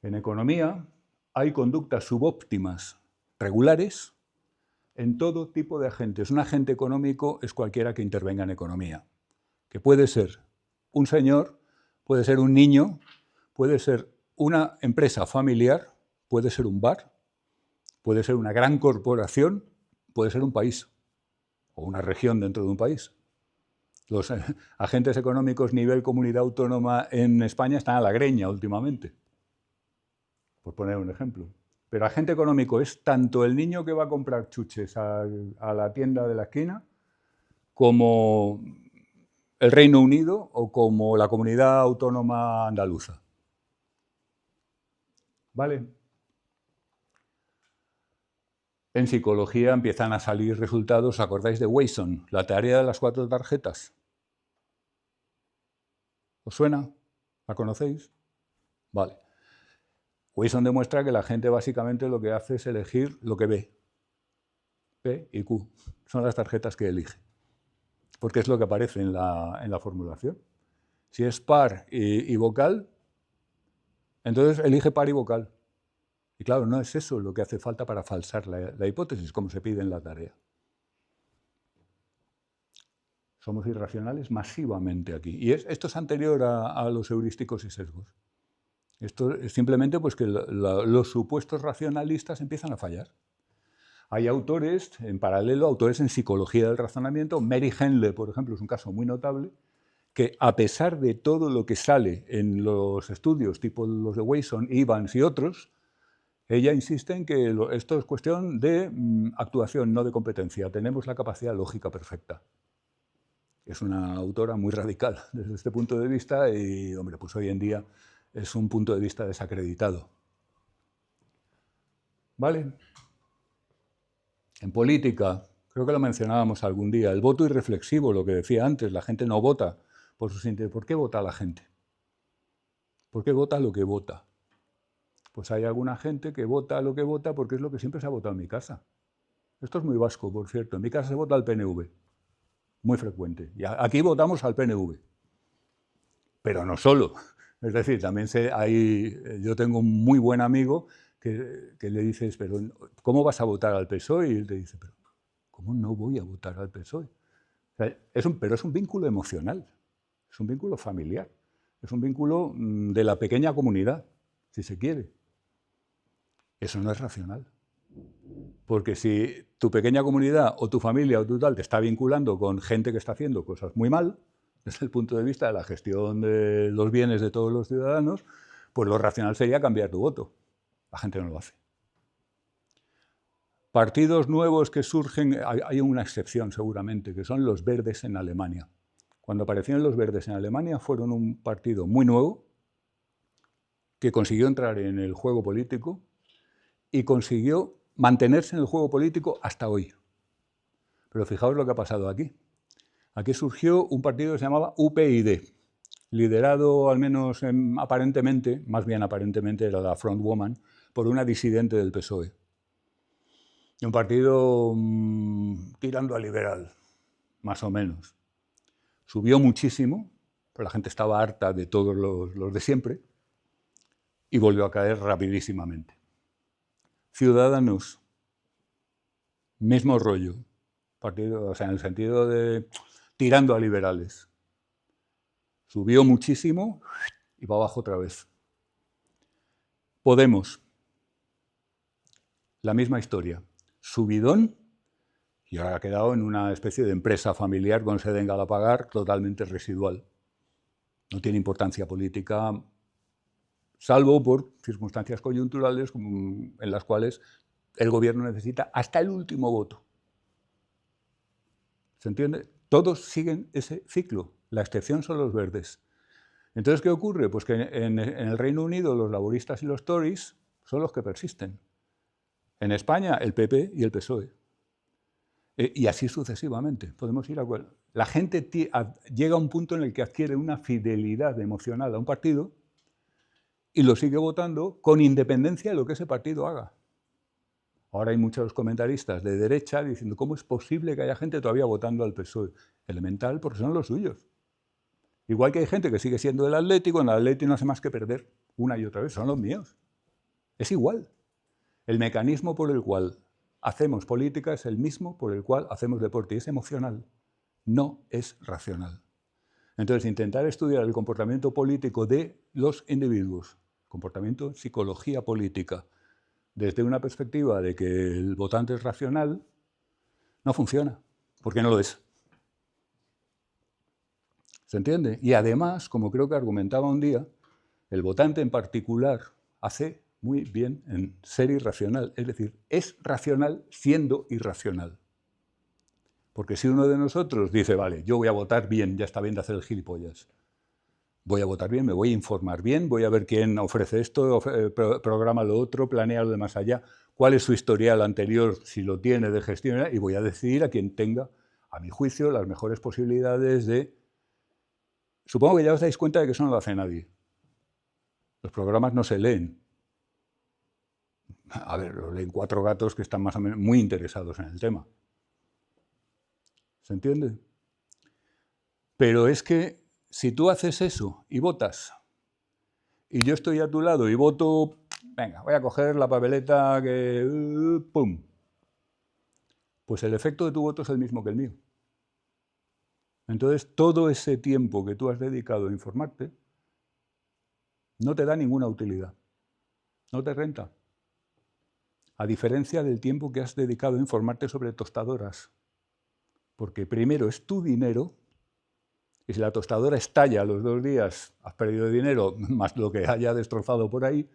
En economía hay conductas subóptimas regulares en todo tipo de agentes. Un agente económico es cualquiera que intervenga en economía, que puede ser un señor, puede ser un niño, puede ser una empresa familiar, puede ser un bar, puede ser una gran corporación, puede ser un país o una región dentro de un país. Los agentes económicos nivel comunidad autónoma en España están a la greña últimamente, por poner un ejemplo. Pero agente económico es tanto el niño que va a comprar chuches a la tienda de la esquina, como el Reino Unido o como la comunidad autónoma andaluza. ¿Vale? En psicología empiezan a salir resultados, ¿os acordáis de Wasson? La teoría de las 4 tarjetas. ¿Os suena? ¿La conocéis? Vale. Wasson demuestra que la gente básicamente lo que hace es elegir lo que ve. P y Q son las tarjetas que elige, porque es lo que aparece en la formulación. Si es par y vocal, entonces elige par y vocal. Y claro, no es eso lo que hace falta para falsar la hipótesis, como se pide en la tarea. Somos irracionales masivamente aquí. Y esto es anterior a los heurísticos y sesgos. Esto es simplemente pues, que los supuestos racionalistas empiezan a fallar. Hay autores, en paralelo, autores en psicología del razonamiento. Mary Henle, por ejemplo, es un caso muy notable, que a pesar de todo lo que sale en los estudios, tipo los de Wasson, Evans y otros, ella insiste en que esto es cuestión de actuación, no de competencia. Tenemos la capacidad lógica perfecta. Es una autora muy radical desde este punto de vista y, hombre, pues hoy en día es un punto de vista desacreditado. ¿Vale? En política, creo que lo mencionábamos algún día, el voto irreflexivo, lo que decía antes, la gente no vota por sus intereses. ¿Por qué vota la gente? ¿Por qué vota lo que vota? Pues hay alguna gente que vota lo que vota porque es lo que siempre se ha votado en mi casa. Esto es muy vasco, por cierto. En mi casa se vota al PNV, muy frecuente. Y aquí votamos al PNV, pero no solo. Es decir, también yo tengo un muy buen amigo que le dices, pero ¿cómo vas a votar al PSOE? Y él te dice, pero ¿cómo no voy a votar al PSOE? O sea, pero es un vínculo emocional, es un vínculo familiar, es un vínculo de la pequeña comunidad, si se quiere. Eso no es racional. Porque si tu pequeña comunidad o tu familia o tu tal te está vinculando con gente que está haciendo cosas muy mal, desde el punto de vista de la gestión de los bienes de todos los ciudadanos, pues lo racional sería cambiar tu voto. La gente no lo hace. Partidos nuevos que surgen, hay una excepción seguramente, que son los verdes en Alemania. Cuando aparecieron los verdes en Alemania fueron un partido muy nuevo que consiguió entrar en el juego político y consiguió mantenerse en el juego político hasta hoy. Pero fijaos lo que ha pasado aquí. Aquí surgió un partido que se llamaba UPyD, liderado al menos aparentemente, más bien aparentemente era la frontwoman, por una disidente del PSOE. Un partido tirando a liberal, más o menos. Subió muchísimo, pero la gente estaba harta de todos los de siempre, y volvió a caer rapidísimamente. Ciudadanos, mismo rollo, partido, o sea, en el sentido de tirando a liberales. Subió muchísimo y para abajo otra vez. Podemos, la misma historia, subidón, y ahora ha quedado en una especie de empresa familiar con sede en Galapagar totalmente residual. No tiene importancia política, salvo por circunstancias coyunturales en las cuales el gobierno necesita hasta el último voto. ¿Se entiende? Todos siguen ese ciclo, la excepción son los verdes. Entonces, ¿qué ocurre? Pues que en el Reino Unido los laboristas y los Tories son los que persisten. En España, el PP y el PSOE. Y así sucesivamente. Podemos ir a cual. La gente llega a un punto en el que adquiere una fidelidad emocional a un partido y lo sigue votando con independencia de lo que ese partido haga. Ahora hay muchos comentaristas de derecha diciendo ¿cómo es posible que haya gente todavía votando al PSOE? Elemental, porque son los suyos. Igual que hay gente que sigue siendo del Atlético, en el Atlético no hace más que perder una y otra vez, son los míos. Es igual. El mecanismo por el cual hacemos política es el mismo por el cual hacemos deporte, y es emocional, no es racional. Entonces, intentar estudiar el comportamiento político de los individuos, comportamiento, psicología política, desde una perspectiva de que el votante es racional, no funciona, porque no lo es. ¿Se entiende? Y además, como creo que argumentaba un día, el votante en particular hace muy bien en ser irracional, es decir, es racional siendo irracional. Porque si uno de nosotros dice, vale, yo voy a votar bien, ya está bien de hacer el gilipollas, voy a votar bien, me voy a informar bien, voy a ver quién ofrece esto, programa lo otro, planea lo de más allá, cuál es su historial anterior, si lo tiene de gestión, y voy a decidir a quien tenga, a mi juicio, las mejores posibilidades de... Supongo que ya os dais cuenta de que eso no lo hace nadie. Los programas no se leen. A ver, lo leen 4 gatos que están más o menos muy interesados en el tema. ¿Se entiende? Pero es que si tú haces eso y votas, y yo estoy a tu lado y voto, venga, voy a coger la papeleta que... ¡pum! Pues el efecto de tu voto es el mismo que el mío. Entonces, todo ese tiempo que tú has dedicado a informarte no te da ninguna utilidad. No te renta. A diferencia del tiempo que has dedicado a informarte sobre tostadoras. Porque primero es tu dinero, y si la tostadora estalla a los 2 días, has perdido dinero más lo que haya destrozado por ahí.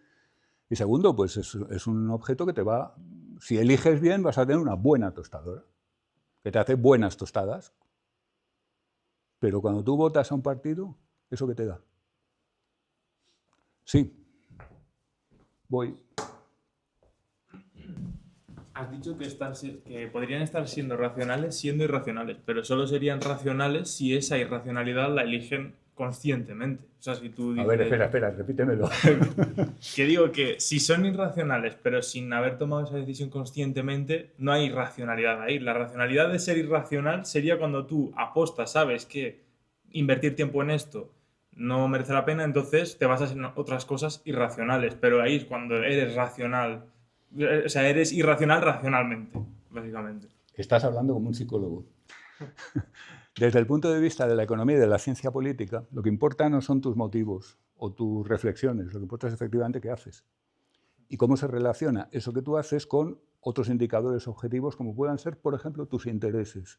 Y segundo, pues es un objeto que te va... Si eliges bien, vas a tener una buena tostadora, que te hace buenas tostadas. Pero cuando tú votas a un partido, ¿eso qué te da? Sí. Voy. Has dicho que podrían estar siendo racionales siendo irracionales, pero solo serían racionales si esa irracionalidad la eligen conscientemente. O sea, si tú dices... A ver, espera, repítemelo. Que digo que si son irracionales, pero sin haber tomado esa decisión conscientemente, no hay racionalidad ahí. La racionalidad de ser irracional sería cuando tú apostas, sabes que invertir tiempo en esto no merece la pena, entonces te basas en otras cosas irracionales, pero ahí es cuando eres racional. O sea, eres irracional racionalmente, básicamente. Estás hablando como un psicólogo. Desde el punto de vista de la economía y de la ciencia política, lo que importa no son tus motivos o tus reflexiones, lo que importa es efectivamente qué haces. Y cómo se relaciona eso que tú haces con otros indicadores objetivos como puedan ser, por ejemplo, tus intereses.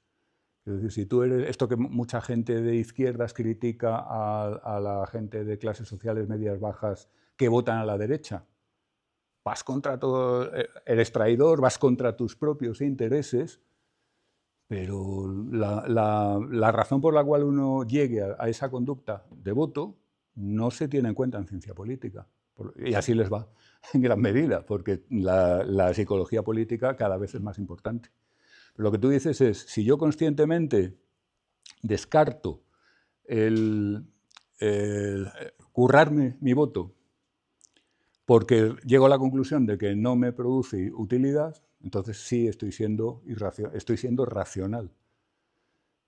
Es decir, si tú eres esto que mucha gente de izquierdas critica a la gente de clases sociales medias bajas que votan a la derecha, vas contra todo, eres traidor, vas contra tus propios intereses, pero la razón por la cual uno llegue a esa conducta de voto no se tiene en cuenta en ciencia política. Y así les va, en gran medida, porque la psicología política cada vez es más importante. Pero lo que tú dices es, si yo conscientemente descarto el currarme mi voto porque llego a la conclusión de que no me produce utilidad, entonces sí estoy siendo racional.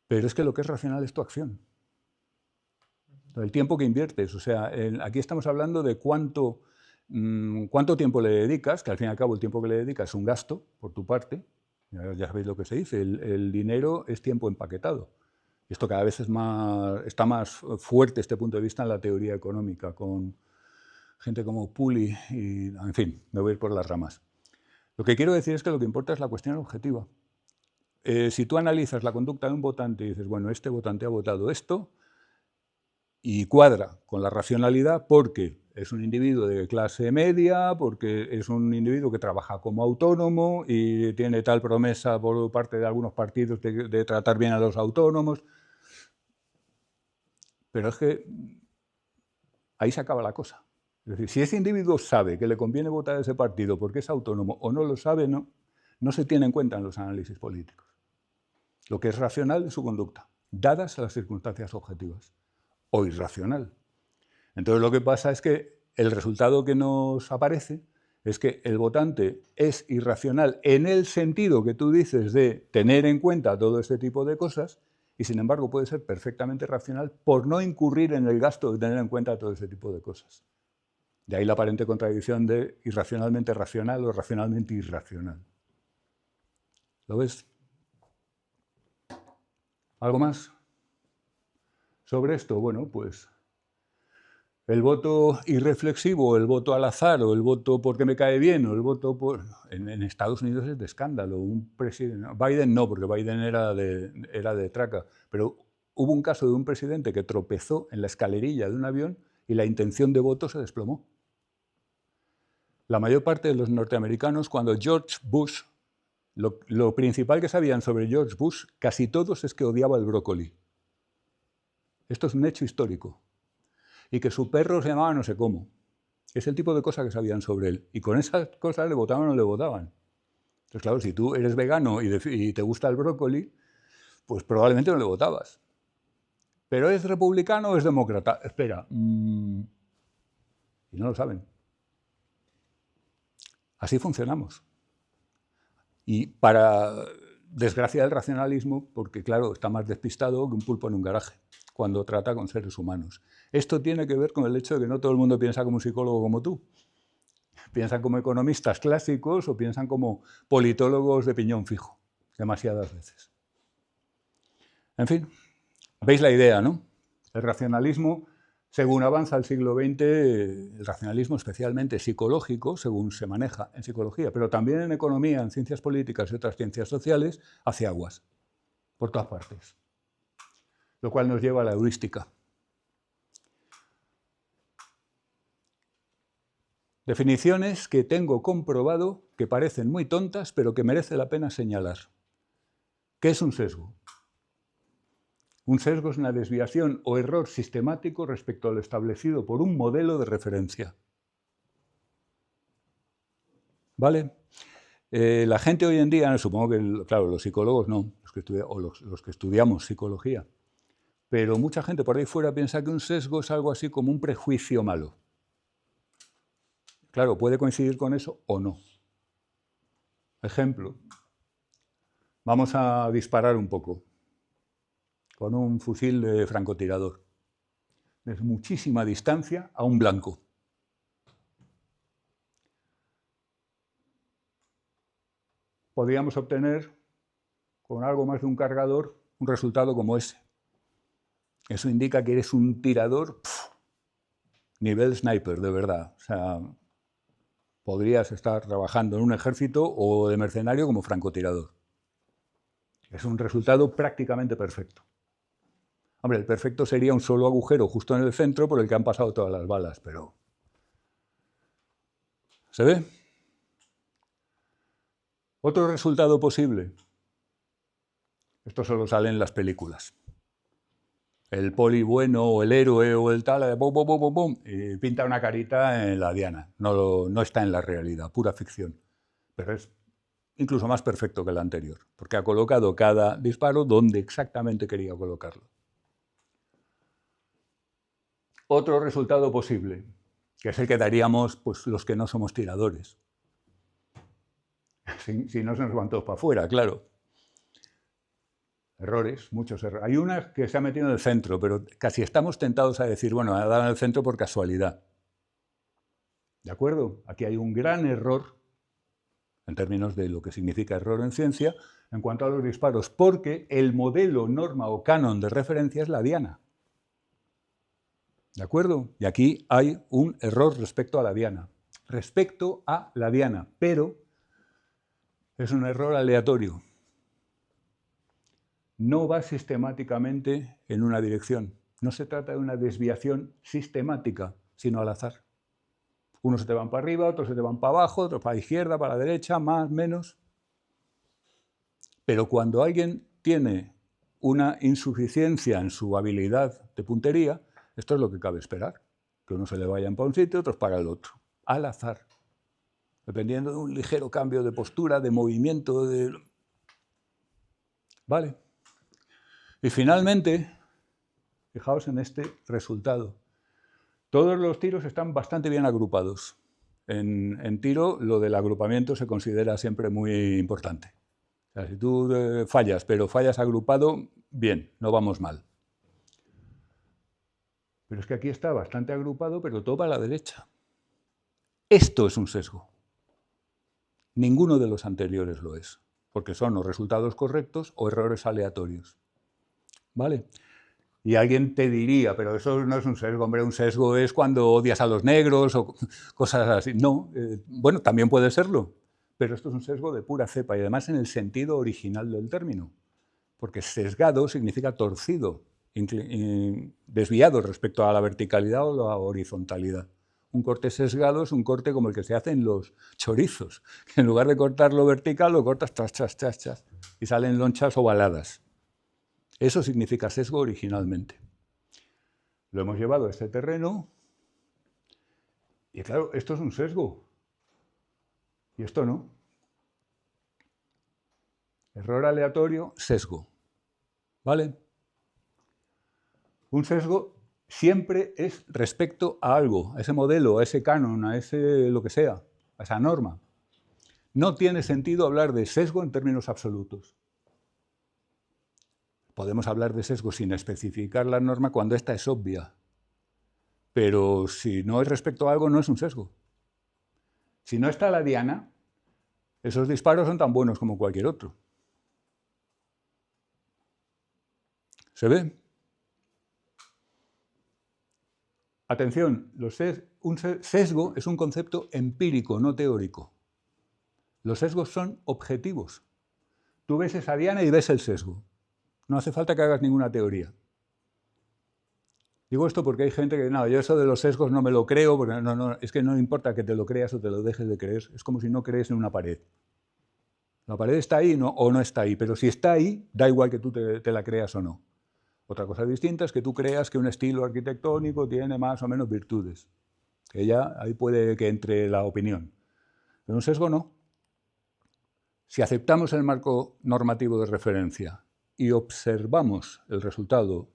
Pero es que lo que es racional es tu acción. El tiempo que inviertes, o sea, aquí estamos hablando de cuánto tiempo le dedicas, que al fin y al cabo el tiempo que le dedicas es un gasto por tu parte, ya sabéis lo que se dice, el dinero es tiempo empaquetado. Esto cada vez está más fuerte este punto de vista en la teoría económica, con gente como Puli, y, en fin, me voy a ir por las ramas. Lo que quiero decir es que lo que importa es la cuestión objetiva. Si tú analizas la conducta de un votante y dices, bueno, este votante ha votado esto, y cuadra con la racionalidad porque es un individuo de clase media, porque es un individuo que trabaja como autónomo y tiene tal promesa por parte de algunos partidos de tratar bien a los autónomos. Pero es que ahí se acaba la cosa. Es decir, si ese individuo sabe que le conviene votar a ese partido porque es autónomo o no lo sabe, no se tiene en cuenta en los análisis políticos. Lo que es racional es su conducta, dadas las circunstancias objetivas, o irracional. Entonces lo que pasa es que el resultado que nos aparece es que el votante es irracional en el sentido que tú dices de tener en cuenta todo este tipo de cosas, y sin embargo puede ser perfectamente racional por no incurrir en el gasto de tener en cuenta todo este tipo de cosas. De ahí la aparente contradicción de irracionalmente racional o racionalmente irracional. ¿Lo ves? ¿Algo más sobre esto? Bueno, pues el voto irreflexivo, el voto al azar, o el voto porque me cae bien, o el voto por... En Estados Unidos es de escándalo. Un presidente, Biden no, porque Biden era de traca, pero hubo un caso de un presidente que tropezó en la escalerilla de un avión y la intención de voto se desplomó. La mayor parte de los norteamericanos, cuando George Bush, lo principal que sabían sobre George Bush, casi todos es que odiaba el brócoli. Esto es un hecho histórico. Y que su perro se llamaba no sé cómo. Es el tipo de cosas que sabían sobre él. Y con esas cosas le votaban o no le votaban. Entonces, claro, si tú eres vegano y te gusta el brócoli, pues probablemente no le votabas. ¿Pero es republicano o es demócrata? Espera. Y no lo saben. Así funcionamos. Y para desgracia del racionalismo, porque claro, está más despistado que un pulpo en un garaje cuando trata con seres humanos. Esto tiene que ver con el hecho de que no todo el mundo piensa como un psicólogo como tú. Piensan como economistas clásicos o piensan como politólogos de piñón fijo, demasiadas veces. En fin, veis la idea, ¿no? El racionalismo, según avanza el siglo XX, el racionalismo especialmente psicológico, según se maneja en psicología, pero también en economía, en ciencias políticas y otras ciencias sociales, hace aguas, por todas partes. Lo cual nos lleva a la heurística. Definiciones que tengo comprobado que parecen muy tontas, pero que merece la pena señalar. ¿Qué es un sesgo? Un sesgo es una desviación o error sistemático respecto a lo establecido por un modelo de referencia. ¿Vale? La gente hoy en día, supongo que, claro, los psicólogos no, los que estudiamos psicología, pero mucha gente por ahí fuera piensa que un sesgo es algo así como un prejuicio malo. Claro, puede coincidir con eso o no. Ejemplo, vamos a disparar un poco con un fusil de francotirador, desde muchísima distancia a un blanco. Podríamos obtener, con algo más de un cargador, un resultado como ese. Eso indica que eres un tirador nivel sniper, de verdad. O sea, podrías estar trabajando en un ejército o de mercenario como francotirador. Es un resultado prácticamente perfecto. Hombre, el perfecto sería un solo agujero justo en el centro por el que han pasado todas las balas, pero... ¿Se ve? Otro resultado posible. Esto solo sale en las películas. El poli bueno o el héroe o el tal, bum, bum, bum, bum, y pinta una carita en la diana. No está en la realidad, pura ficción. Pero es incluso más perfecto que el anterior, porque ha colocado cada disparo donde exactamente quería colocarlo. Otro resultado posible, que es el que daríamos pues, los que no somos tiradores. Si no se nos van todos para afuera, claro. Errores, muchos errores. Hay una que se ha metido en el centro, pero casi estamos tentados a decir, bueno, ha dado en el centro por casualidad. ¿De acuerdo? Aquí hay un gran error en términos de lo que significa error en ciencia, en cuanto a los disparos, porque el modelo, norma o canon de referencia es la diana. ¿De acuerdo? Y aquí hay un error respecto a la diana. Respecto a la diana, pero es un error aleatorio. No va sistemáticamente en una dirección. No se trata de una desviación sistemática, sino al azar. Unos se te van para arriba, otros se te van para abajo, otros para la izquierda, para la derecha, más, menos. Pero cuando alguien tiene una insuficiencia en su habilidad de puntería, esto es lo que cabe esperar, que unos se le vayan para un sitio, otros para el otro, al azar, dependiendo de un ligero cambio de postura, de movimiento, ¿Vale? Y finalmente, fijaos en este resultado. Todos los tiros están bastante bien agrupados. En tiro, lo del agrupamiento se considera siempre muy importante. O sea, si tú fallas, pero fallas agrupado, bien, no vamos mal. Pero es que aquí está bastante agrupado, pero todo para la derecha. Esto es un sesgo. Ninguno de los anteriores lo es, porque son o resultados correctos o errores aleatorios. ¿Vale? Y alguien te diría, pero eso no es un sesgo, hombre, un sesgo es cuando odias a los negros o cosas así. No, bueno, también puede serlo, pero esto es un sesgo de pura cepa y además en el sentido original del término, porque sesgado significa torcido, desviado respecto a la verticalidad o la horizontalidad. Un corte sesgado es un corte como el que se hace en los chorizos, que en lugar de cortarlo vertical lo cortas chas, chas, chas, chas, y salen lonchas ovaladas. Eso significa sesgo originalmente. Lo hemos llevado a este terreno y claro, esto es un sesgo y esto no. Error aleatorio, sesgo. ¿Vale? Un sesgo siempre es respecto a algo, a ese modelo, a ese canon, a ese lo que sea, a esa norma. No tiene sentido hablar de sesgo en términos absolutos. Podemos hablar de sesgo sin especificar la norma cuando esta es obvia. Pero si no es respecto a algo, no es un sesgo. Si no está la diana, esos disparos son tan buenos como cualquier otro. ¿Se ve? Atención, un sesgo es un concepto empírico, no teórico. Los sesgos son objetivos. Tú ves esa diana y ves el sesgo. No hace falta que hagas ninguna teoría. Digo esto porque hay gente que, no, yo eso de los sesgos no me lo creo, porque es que no importa que te lo creas o te lo dejes de creer, es como si no crees en una pared. La pared está ahí o no está ahí, pero si está ahí, da igual que tú te la creas o no. Otra cosa distinta es que tú creas que un estilo arquitectónico tiene más o menos virtudes, que ya ahí puede que entre la opinión. Pero un sesgo no. Si aceptamos el marco normativo de referencia y observamos el resultado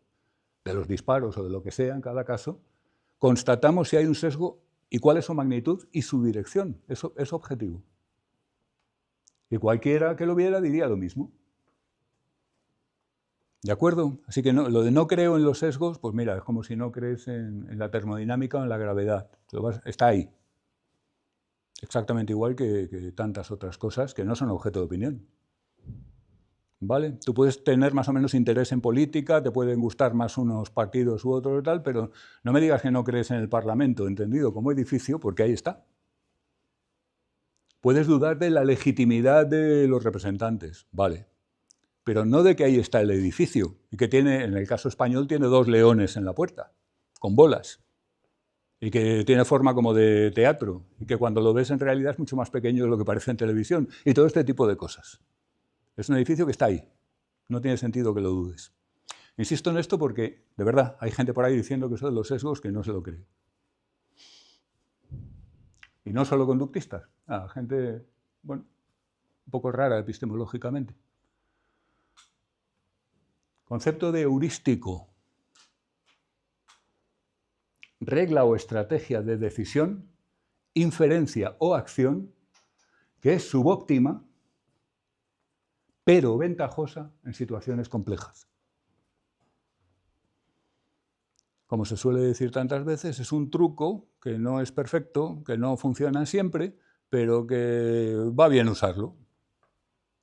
de los disparos o de lo que sea en cada caso, constatamos si hay un sesgo y cuál es su magnitud y su dirección. Eso es objetivo. Y cualquiera que lo viera diría lo mismo. ¿De acuerdo? Así que lo de no creo en los sesgos, pues mira, es como si no crees en la termodinámica o en la gravedad. Está ahí. Exactamente igual que tantas otras cosas que no son objeto de opinión. ¿Vale? Tú puedes tener más o menos interés en política, te pueden gustar más unos partidos u otros y tal, pero no me digas que no crees en el Parlamento, entendido como edificio, porque ahí está. Puedes dudar de la legitimidad de los representantes, vale, pero no de que ahí está el edificio y que tiene, en el caso español, tiene 2 leones en la puerta, con bolas, y que tiene forma como de teatro, y que cuando lo ves en realidad es mucho más pequeño de lo que parece en televisión, y todo este tipo de cosas. Es un edificio que está ahí, no tiene sentido que lo dudes. Insisto en esto porque, de verdad, hay gente por ahí diciendo que eso de los sesgos que no se lo cree. Y no solo conductistas, gente, bueno, un poco rara epistemológicamente. Concepto de heurístico. Regla o estrategia de decisión, inferencia o acción que es subóptima, pero ventajosa en situaciones complejas. Como se suele decir tantas veces, es un truco que no es perfecto, que no funciona siempre, pero que va bien usarlo.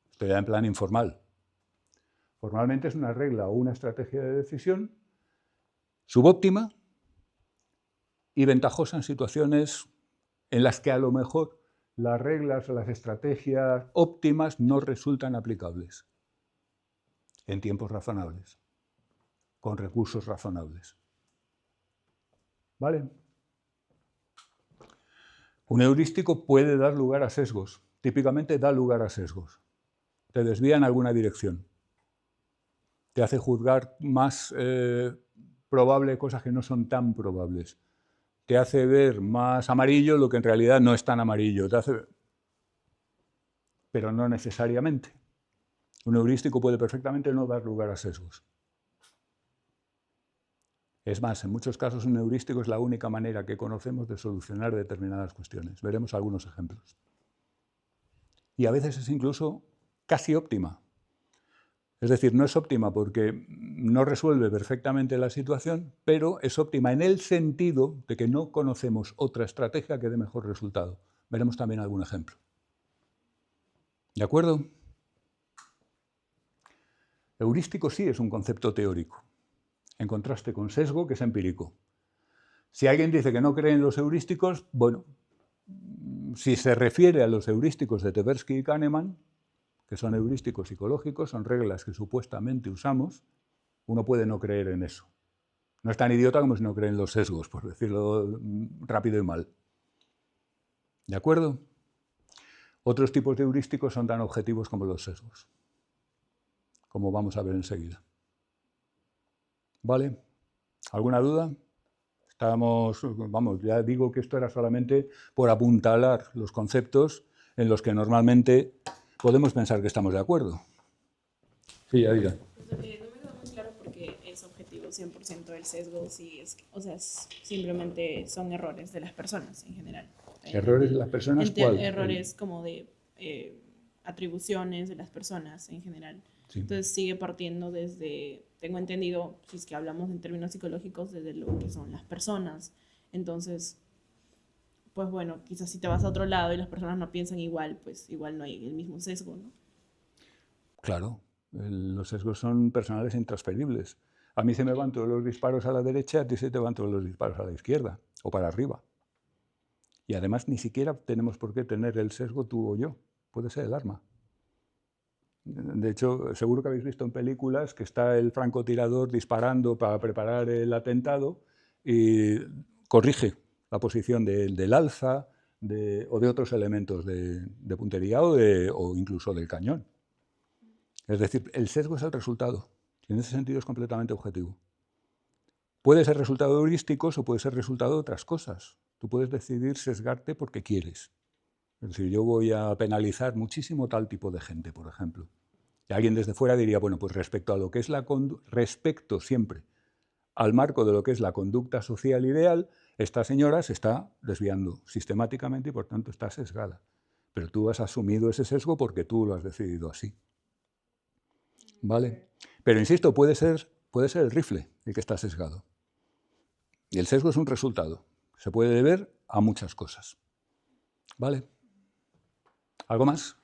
Esto ya en plan informal. Formalmente es una regla o una estrategia de decisión subóptima y ventajosa en situaciones en las que a lo mejor las reglas o las estrategias óptimas no resultan aplicables en tiempos razonables, con recursos razonables. ¿Vale? Un heurístico puede dar lugar a sesgos, típicamente da lugar a sesgos. Te desvía en alguna dirección, te hace juzgar más probable cosas que no son tan probables, te hace ver más amarillo lo que en realidad no es tan amarillo, pero no necesariamente. Un heurístico puede perfectamente no dar lugar a sesgos. Es más, en muchos casos un heurístico es la única manera que conocemos de solucionar determinadas cuestiones. Veremos algunos ejemplos. Y a veces es incluso casi óptima. Es decir, no es óptima porque no resuelve perfectamente la situación, pero es óptima en el sentido de que no conocemos otra estrategia que dé mejor resultado. Veremos también algún ejemplo. ¿De acuerdo? Heurístico sí es un concepto teórico, en contraste con sesgo, que es empírico. Si alguien dice que no cree en los heurísticos, bueno, si se refiere a los heurísticos de Tversky y Kahneman, que son heurísticos psicológicos, son reglas que supuestamente usamos, uno puede no creer en eso. No es tan idiota como si no cree en los sesgos, por decirlo rápido y mal. ¿De acuerdo? Otros tipos de heurísticos son tan objetivos como los sesgos, como vamos a ver enseguida. ¿Vale? ¿Alguna duda? Vamos, ya digo que esto era solamente por apuntalar los conceptos en los que normalmente podemos pensar que estamos de acuerdo. Sí, ya diga. No me quedó muy claro porque es objetivo 100% el sesgo, sí, simplemente son errores de las personas en general. ¿Errores de las personas? ¿Cuál? Errores como de atribuciones de las personas en general. Sí. Entonces sigue partiendo desde, tengo entendido, si es que hablamos en términos psicológicos, desde lo que son las personas. Entonces, pues bueno, quizás si te vas a otro lado y las personas no piensan igual, pues igual no hay el mismo sesgo, ¿no? Claro, los sesgos son personales e intransferibles. A mí se me van todos los disparos a la derecha, a ti se te van todos los disparos a la izquierda o para arriba. Y además ni siquiera tenemos por qué tener el sesgo tú o yo, puede ser el arma. De hecho, seguro que habéis visto en películas que está el francotirador disparando para preparar el atentado y corrige la posición del alza o de otros elementos de puntería o incluso del cañón. Es decir, el sesgo es el resultado, y en ese sentido es completamente objetivo. Puede ser resultado de heurísticos o puede ser resultado de otras cosas. Tú puedes decidir sesgarte porque quieres. Es decir, yo voy a penalizar muchísimo tal tipo de gente, por ejemplo. Y alguien desde fuera diría, bueno, pues respecto a lo que es respecto siempre al marco de lo que es la conducta social ideal, esta señora se está desviando sistemáticamente y por tanto está sesgada. Pero tú has asumido ese sesgo porque tú lo has decidido así. ¿Vale? Pero insisto, puede ser el rifle el que está sesgado. Y el sesgo es un resultado. Se puede deber a muchas cosas. ¿Vale? ¿Algo más?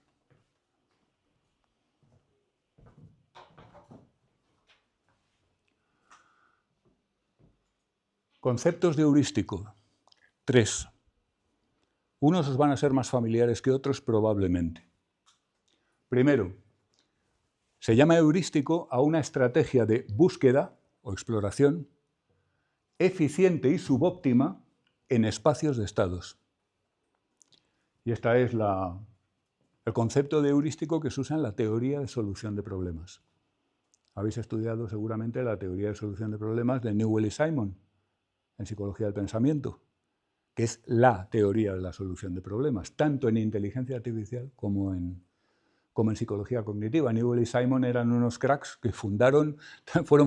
Conceptos de heurístico. 3. Unos os van a ser más familiares que otros probablemente. Primero, se llama heurístico a una estrategia de búsqueda o exploración eficiente y subóptima en espacios de estados. Y este es el concepto de heurístico que se usa en la teoría de solución de problemas. Habéis estudiado seguramente la teoría de solución de problemas de Newell y Simon en psicología del pensamiento, que es la teoría de la solución de problemas, tanto en inteligencia artificial como en psicología cognitiva. Newell y Simon eran unos cracks que fueron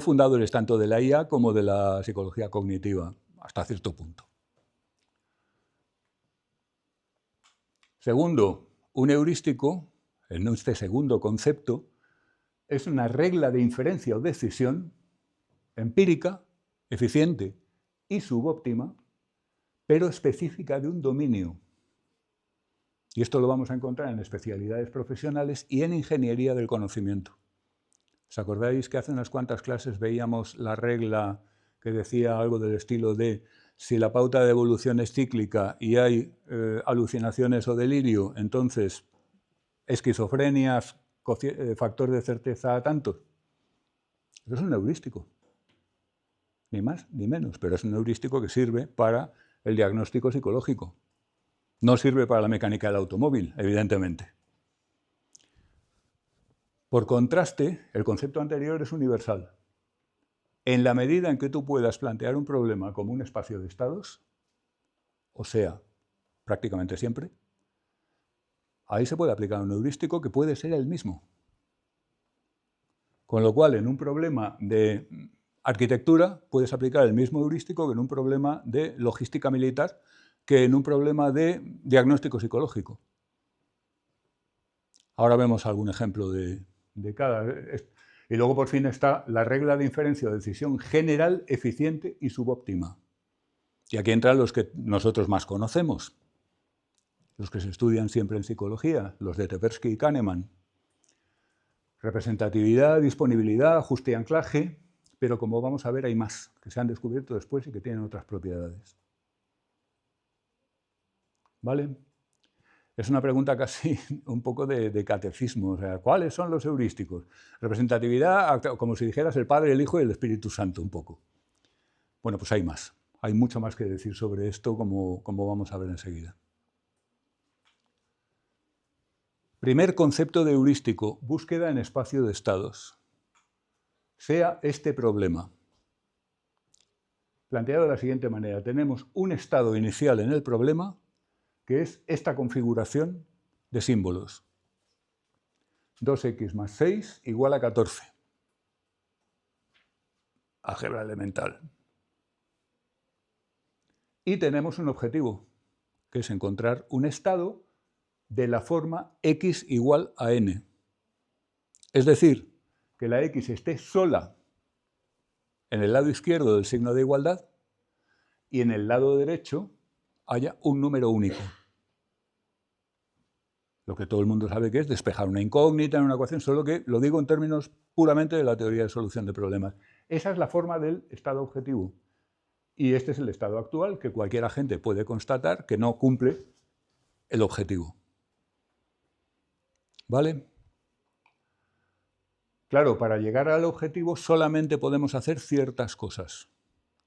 fundadores tanto de la IA como de la psicología cognitiva, hasta cierto punto. Segundo, un heurístico, en este segundo concepto, es una regla de inferencia o decisión empírica, eficiente y subóptima, pero específica de un dominio. Y esto lo vamos a encontrar en especialidades profesionales y en ingeniería del conocimiento. ¿Os acordáis que hace unas cuantas clases veíamos la regla que decía algo del estilo de si la pauta de evolución es cíclica y hay alucinaciones o delirio, entonces esquizofrenias, factor de certeza a tanto? Eso es un heurístico. Ni más ni menos, pero es un heurístico que sirve para el diagnóstico psicológico. No sirve para la mecánica del automóvil, evidentemente. Por contraste, el concepto anterior es universal. En la medida en que tú puedas plantear un problema como un espacio de estados, o sea, prácticamente siempre, ahí se puede aplicar un heurístico que puede ser el mismo. Con lo cual, en un problema de arquitectura puedes aplicar el mismo heurístico que en un problema de logística militar, que en un problema de diagnóstico psicológico. Ahora vemos algún ejemplo de cada. Y luego por fin está la regla de inferencia o decisión general, eficiente y subóptima. Y aquí entran los que nosotros más conocemos, los que se estudian siempre en psicología, los de Tversky y Kahneman. Representatividad, disponibilidad, ajuste y anclaje, pero como vamos a ver hay más que se han descubierto después y que tienen otras propiedades. ¿Vale? Es una pregunta casi un poco de catecismo. O sea, ¿cuáles son los heurísticos? Representatividad, como si dijeras el Padre, el Hijo y el Espíritu Santo, un poco. Bueno, pues hay más. Hay mucho más que decir sobre esto, como vamos a ver enseguida. Primer concepto de heurístico, búsqueda en espacio de estados. Sea este problema. Planteado de la siguiente manera, tenemos un estado inicial en el problema, que es esta configuración de símbolos. 2x más 6 igual a 14. Álgebra elemental. Y tenemos un objetivo, que es encontrar un estado de la forma x igual a n. Es decir, que la x esté sola en el lado izquierdo del signo de igualdad y en el lado derecho haya un número único. Lo que todo el mundo sabe que es despejar una incógnita en una ecuación, solo que lo digo en términos puramente de la teoría de solución de problemas. Esa es la forma del estado objetivo. Y este es el estado actual que cualquier agente puede constatar que no cumple el objetivo. ¿Vale? Claro, para llegar al objetivo solamente podemos hacer ciertas cosas.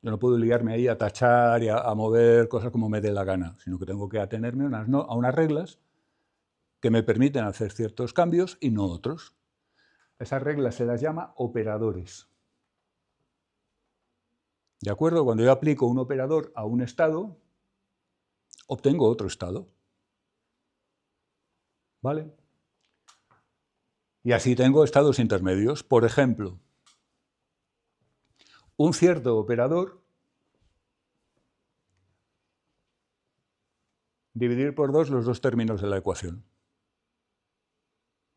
Yo no puedo liarme ahí a tachar y a mover cosas como me dé la gana, sino que tengo que atenerme a unas reglas que me permiten hacer ciertos cambios y no otros. Esas reglas se las llama operadores. ¿De acuerdo? Cuando yo aplico un operador a un estado, obtengo otro estado. ¿Vale? Y así tengo estados intermedios. Por ejemplo, un cierto operador, dividir por 2 los dos términos de la ecuación.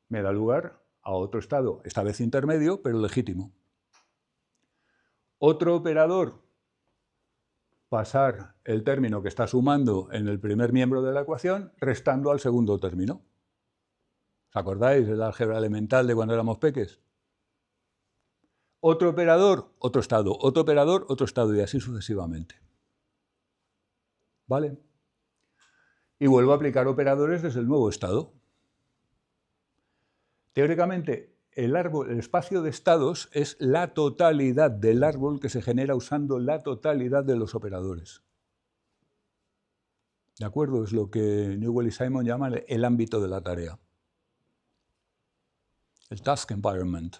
Me da lugar a otro estado, esta vez intermedio, pero legítimo. Otro operador, pasar el término que está sumando en el primer miembro de la ecuación, restando al segundo término. ¿Os acordáis del álgebra elemental de cuando éramos peques? Otro operador, otro estado, otro operador, otro estado, y así sucesivamente. ¿Vale? Y vuelvo a aplicar operadores desde el nuevo estado. Teóricamente, el espacio de estados es la totalidad del árbol que se genera usando la totalidad de los operadores. ¿De acuerdo? Es lo que Newell y Simon llaman el ámbito de la tarea. El task environment.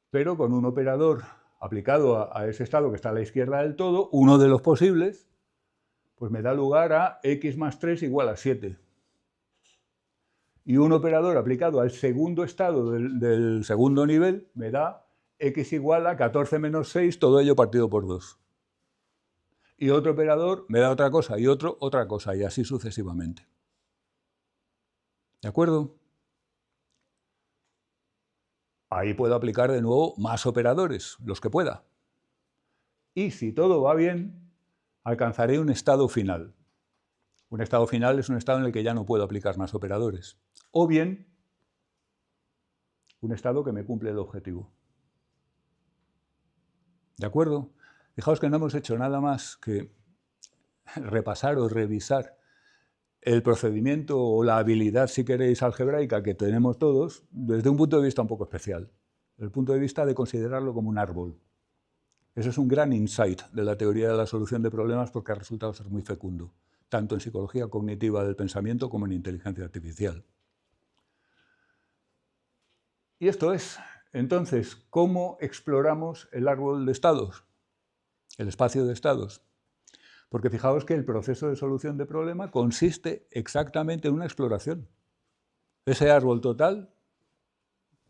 Pero con un operador aplicado a ese estado que está a la izquierda del todo, uno de los posibles, pues me da lugar a x más 3 igual a 7. Y un operador aplicado al segundo estado del segundo nivel me da x igual a 14 menos 6, todo ello partido por 2. Y otro operador me da otra cosa, y otro otra cosa, y así sucesivamente. ¿De acuerdo? Ahí puedo aplicar de nuevo más operadores, los que pueda. Y si todo va bien, alcanzaré un estado final. Un estado final es un estado en el que ya no puedo aplicar más operadores. O bien, un estado que me cumple el objetivo. ¿De acuerdo? Fijaos que no hemos hecho nada más que repasar o revisar el procedimiento o la habilidad, si queréis, algebraica que tenemos todos desde un punto de vista un poco especial. Desde el punto de vista de considerarlo como un árbol. Eso es un gran insight de la teoría de la solución de problemas porque ha resultado ser muy fecundo, tanto en psicología cognitiva del pensamiento como en inteligencia artificial. Y esto es, entonces, ¿cómo exploramos el árbol de estados? El espacio de estados. Porque fijaos que el proceso de solución de problema consiste exactamente en una exploración. Ese árbol total,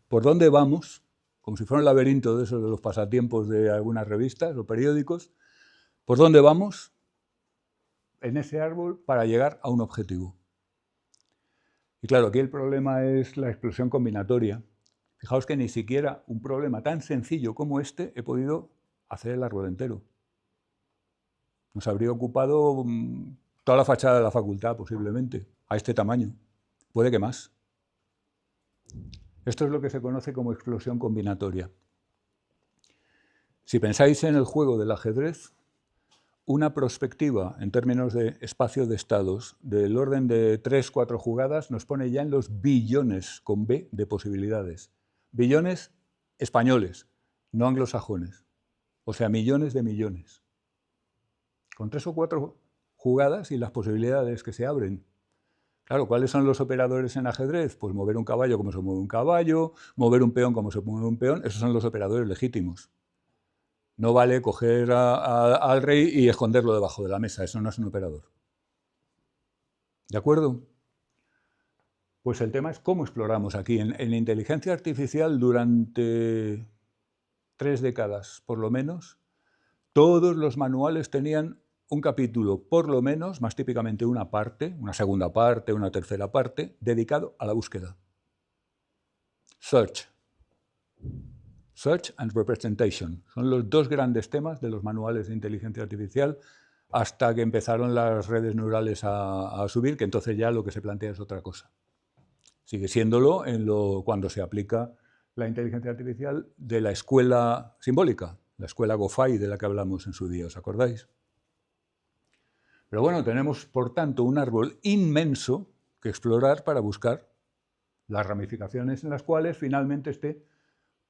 ¿por dónde vamos? Como si fuera un laberinto de esos de los pasatiempos de algunas revistas o periódicos. ¿Por dónde vamos? En ese árbol para llegar a un objetivo. Y claro, aquí el problema es la explosión combinatoria. Fijaos que ni siquiera un problema tan sencillo como este he podido hacer el árbol entero. Nos habría ocupado toda la fachada de la facultad, posiblemente, a este tamaño. Puede que más. Esto es lo que se conoce como explosión combinatoria. Si pensáis en el juego del ajedrez, una perspectiva en términos de espacio de estados del orden de 3-4 jugadas nos pone ya en los billones, con B, de posibilidades. Billones españoles, no anglosajones. O sea, millones de millones. Con 3 o 4 jugadas y las posibilidades que se abren. Claro, ¿cuáles son los operadores en ajedrez? Pues mover un caballo como se mueve un caballo, mover un peón como se mueve un peón, esos son los operadores legítimos. No vale coger al rey y esconderlo debajo de la mesa, eso no es un operador. ¿De acuerdo? Pues el tema es cómo exploramos aquí. En inteligencia artificial durante 3 décadas, por lo menos, todos los manuales tenían un capítulo, por lo menos, más típicamente una parte, una segunda parte, una tercera parte, dedicado a la búsqueda. Search. Search and Representation. Son los dos grandes temas de los manuales de inteligencia artificial hasta que empezaron las redes neurales a subir, que entonces ya lo que se plantea es otra cosa. Sigue siéndolo cuando se aplica la inteligencia artificial de la escuela simbólica, la escuela GoFai de la que hablamos en su día, ¿os acordáis? Pero bueno, tenemos por tanto un árbol inmenso que explorar para buscar las ramificaciones en las cuales finalmente esté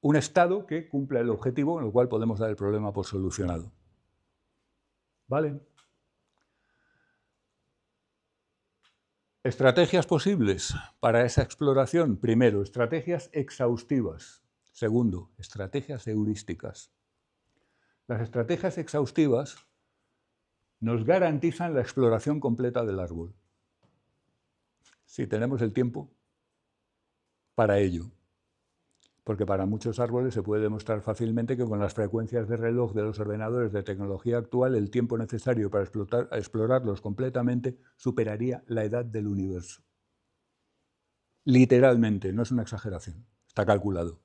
un estado que cumpla el objetivo, en el cual podemos dar el problema por solucionado. ¿Vale? Estrategias posibles para esa exploración. Primero, estrategias exhaustivas. Segundo, estrategias heurísticas. Las estrategias exhaustivas nos garantizan la exploración completa del árbol, si tenemos el tiempo para ello. Porque para muchos árboles se puede demostrar fácilmente que con las frecuencias de reloj de los ordenadores de tecnología actual, el tiempo necesario para explorarlos completamente superaría la edad del universo. Literalmente, no es una exageración, está calculado.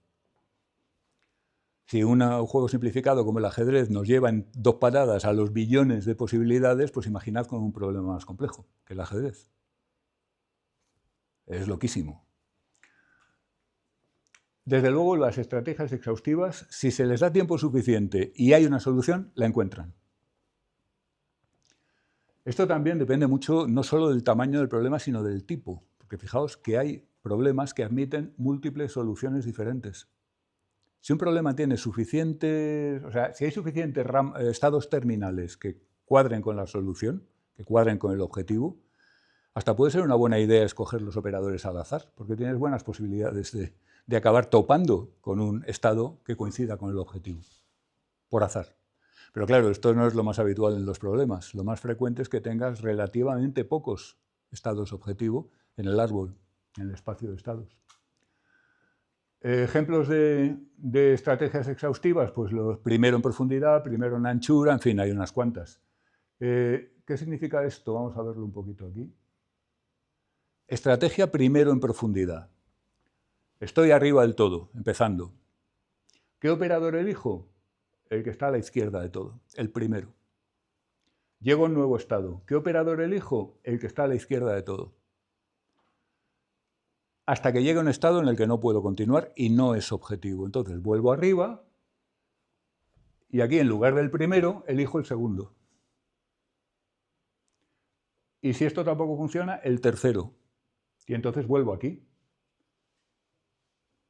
Si un juego simplificado como el ajedrez nos lleva en 2 patadas a los billones de posibilidades, pues imaginad con un problema más complejo que el ajedrez. Es loquísimo. Desde luego, las estrategias exhaustivas, si se les da tiempo suficiente y hay una solución, la encuentran. Esto también depende mucho no solo del tamaño del problema, sino del tipo. Porque fijaos que hay problemas que admiten múltiples soluciones diferentes. Si un problema tiene suficientes, o sea, si hay suficientes estados terminales que cuadren con la solución, que cuadren con el objetivo, hasta puede ser una buena idea escoger los operadores al azar, porque tienes buenas posibilidades de acabar topando con un estado que coincida con el objetivo, por azar. Pero claro, esto no es lo más habitual en los problemas. Lo más frecuente es que tengas relativamente pocos estados objetivo en el árbol, en el espacio de estados. Ejemplos de estrategias exhaustivas, pues los primero en profundidad, primero en anchura, en fin, hay unas cuantas. ¿Qué significa esto? Vamos a verlo un poquito aquí. Estrategia primero en profundidad. Estoy arriba del todo, empezando. ¿Qué operador elijo? El que está a la izquierda de todo, el primero. Llego a un nuevo estado. ¿Qué operador elijo? El que está a la izquierda de todo. Hasta que llegue a un estado en el que no puedo continuar y no es objetivo. Entonces vuelvo arriba y aquí en lugar del primero elijo el segundo. Y si esto tampoco funciona, el tercero. Y entonces vuelvo aquí.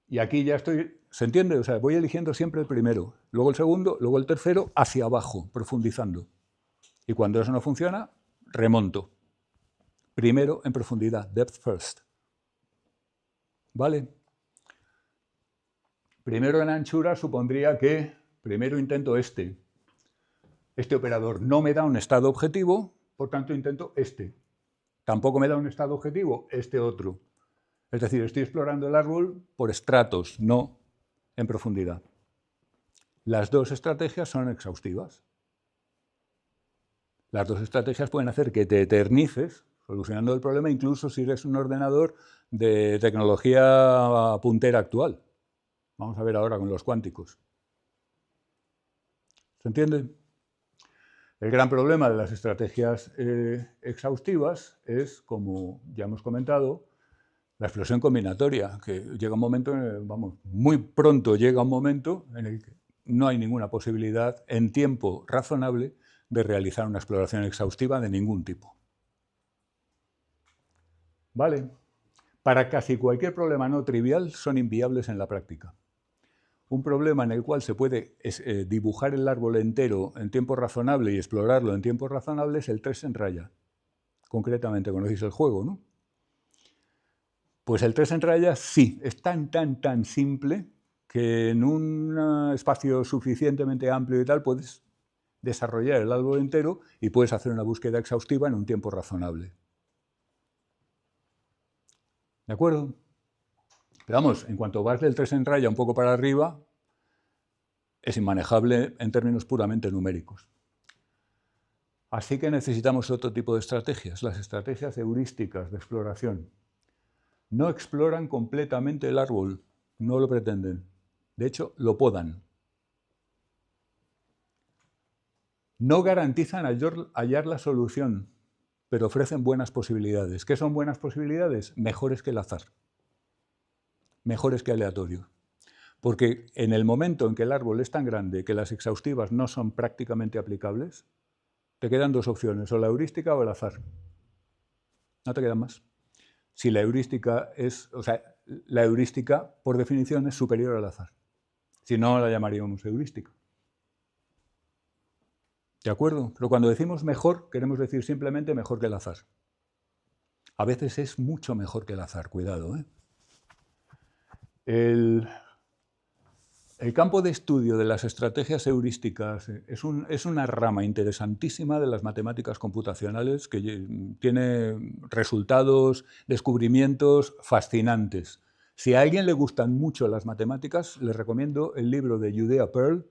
Y aquí ya estoy, ¿se entiende? O sea, voy eligiendo siempre el primero, luego el segundo, luego el tercero, hacia abajo, profundizando. Y cuando eso no funciona, remonto. Primero en profundidad, depth first. ¿Vale? Primero en anchura supondría que primero intento este. Este operador no me da un estado objetivo, por tanto intento este. Tampoco me da un estado objetivo, este otro. Es decir, estoy explorando el árbol por estratos, no en profundidad. Las dos estrategias son exhaustivas. Las dos estrategias pueden hacer que te eternices solucionando el problema, incluso si eres un ordenador de tecnología puntera actual. Vamos a ver ahora con los cuánticos. ¿Se entiende? El gran problema de las estrategias exhaustivas es, como ya hemos comentado, la explosión combinatoria, que llega un momento, muy pronto llega un momento en el que no hay ninguna posibilidad en tiempo razonable de realizar una exploración exhaustiva de ningún tipo. ¿Vale? Para casi cualquier problema no trivial son inviables en la práctica. Un problema en el cual se puede dibujar el árbol entero en tiempo razonable y explorarlo en tiempo razonable es el 3 en raya. Concretamente, conocéis el juego, ¿no? Pues el 3 en raya sí, es tan simple que en un espacio suficientemente amplio y tal puedes desarrollar el árbol entero y puedes hacer una búsqueda exhaustiva en un tiempo razonable. ¿De acuerdo? Pero vamos, en cuanto vas del 3 en raya un poco para arriba, es inmanejable en términos puramente numéricos. Así que necesitamos otro tipo de estrategias, las estrategias heurísticas de exploración. No exploran completamente el árbol, no lo pretenden. De hecho, lo podan. No garantizan hallar la solución, pero ofrecen buenas posibilidades. ¿Qué son buenas posibilidades? Mejores que el azar, mejores que aleatorio. Porque en el momento en que el árbol es tan grande que las exhaustivas no son prácticamente aplicables, te quedan dos opciones, o la heurística o el azar. No te quedan más. Si la heurística la heurística por definición es superior al azar. Si no, la llamaríamos heurística. ¿De acuerdo? Pero cuando decimos mejor, queremos decir simplemente mejor que el azar. A veces es mucho mejor que el azar, cuidado, ¿eh? El campo de estudio de las estrategias heurísticas es una rama interesantísima de las matemáticas computacionales que tiene resultados, descubrimientos fascinantes. Si a alguien le gustan mucho las matemáticas, les recomiendo el libro de Judea Pearl,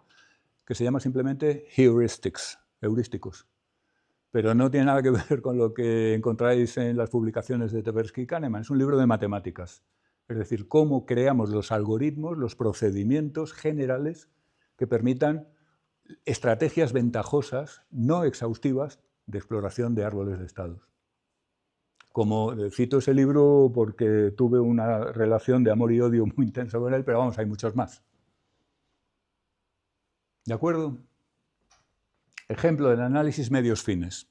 que se llama simplemente Heuristics, heurísticos. Pero no tiene nada que ver con lo que encontráis en las publicaciones de Tversky y Kahneman. Es un libro de matemáticas. Es decir, cómo creamos los algoritmos, los procedimientos generales que permitan estrategias ventajosas, no exhaustivas, de exploración de árboles de estados. Como cito ese libro porque tuve una relación de amor y odio muy intensa con él, pero vamos, hay muchos más. ¿De acuerdo? Ejemplo del análisis medios-fines.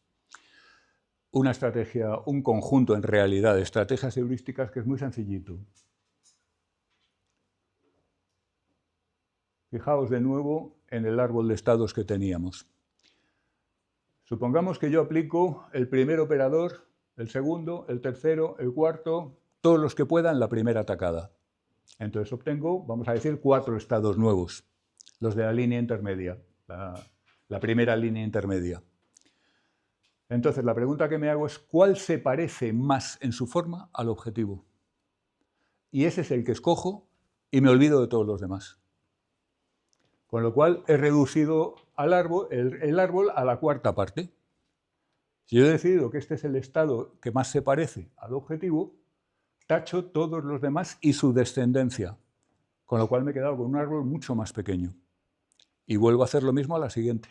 Una estrategia, un conjunto en realidad de estrategias heurísticas que es muy sencillito. Fijaos de nuevo en el árbol de estados que teníamos. Supongamos que yo aplico el primer operador, el segundo, el tercero, el cuarto, todos los que pueda en la primera tacada. Entonces obtengo, vamos a decir, 4 estados nuevos, los de la línea intermedia, la primera línea intermedia. Entonces la pregunta que me hago es, ¿cuál se parece más en su forma al objetivo? Y ese es el que escojo y me olvido de todos los demás. Con lo cual he reducido al árbol, el árbol a la cuarta parte. Si yo he decidido que este es el estado que más se parece al objetivo, tacho todos los demás y su descendencia, con lo cual me he quedado con un árbol mucho más pequeño. Y vuelvo a hacer lo mismo a la siguiente.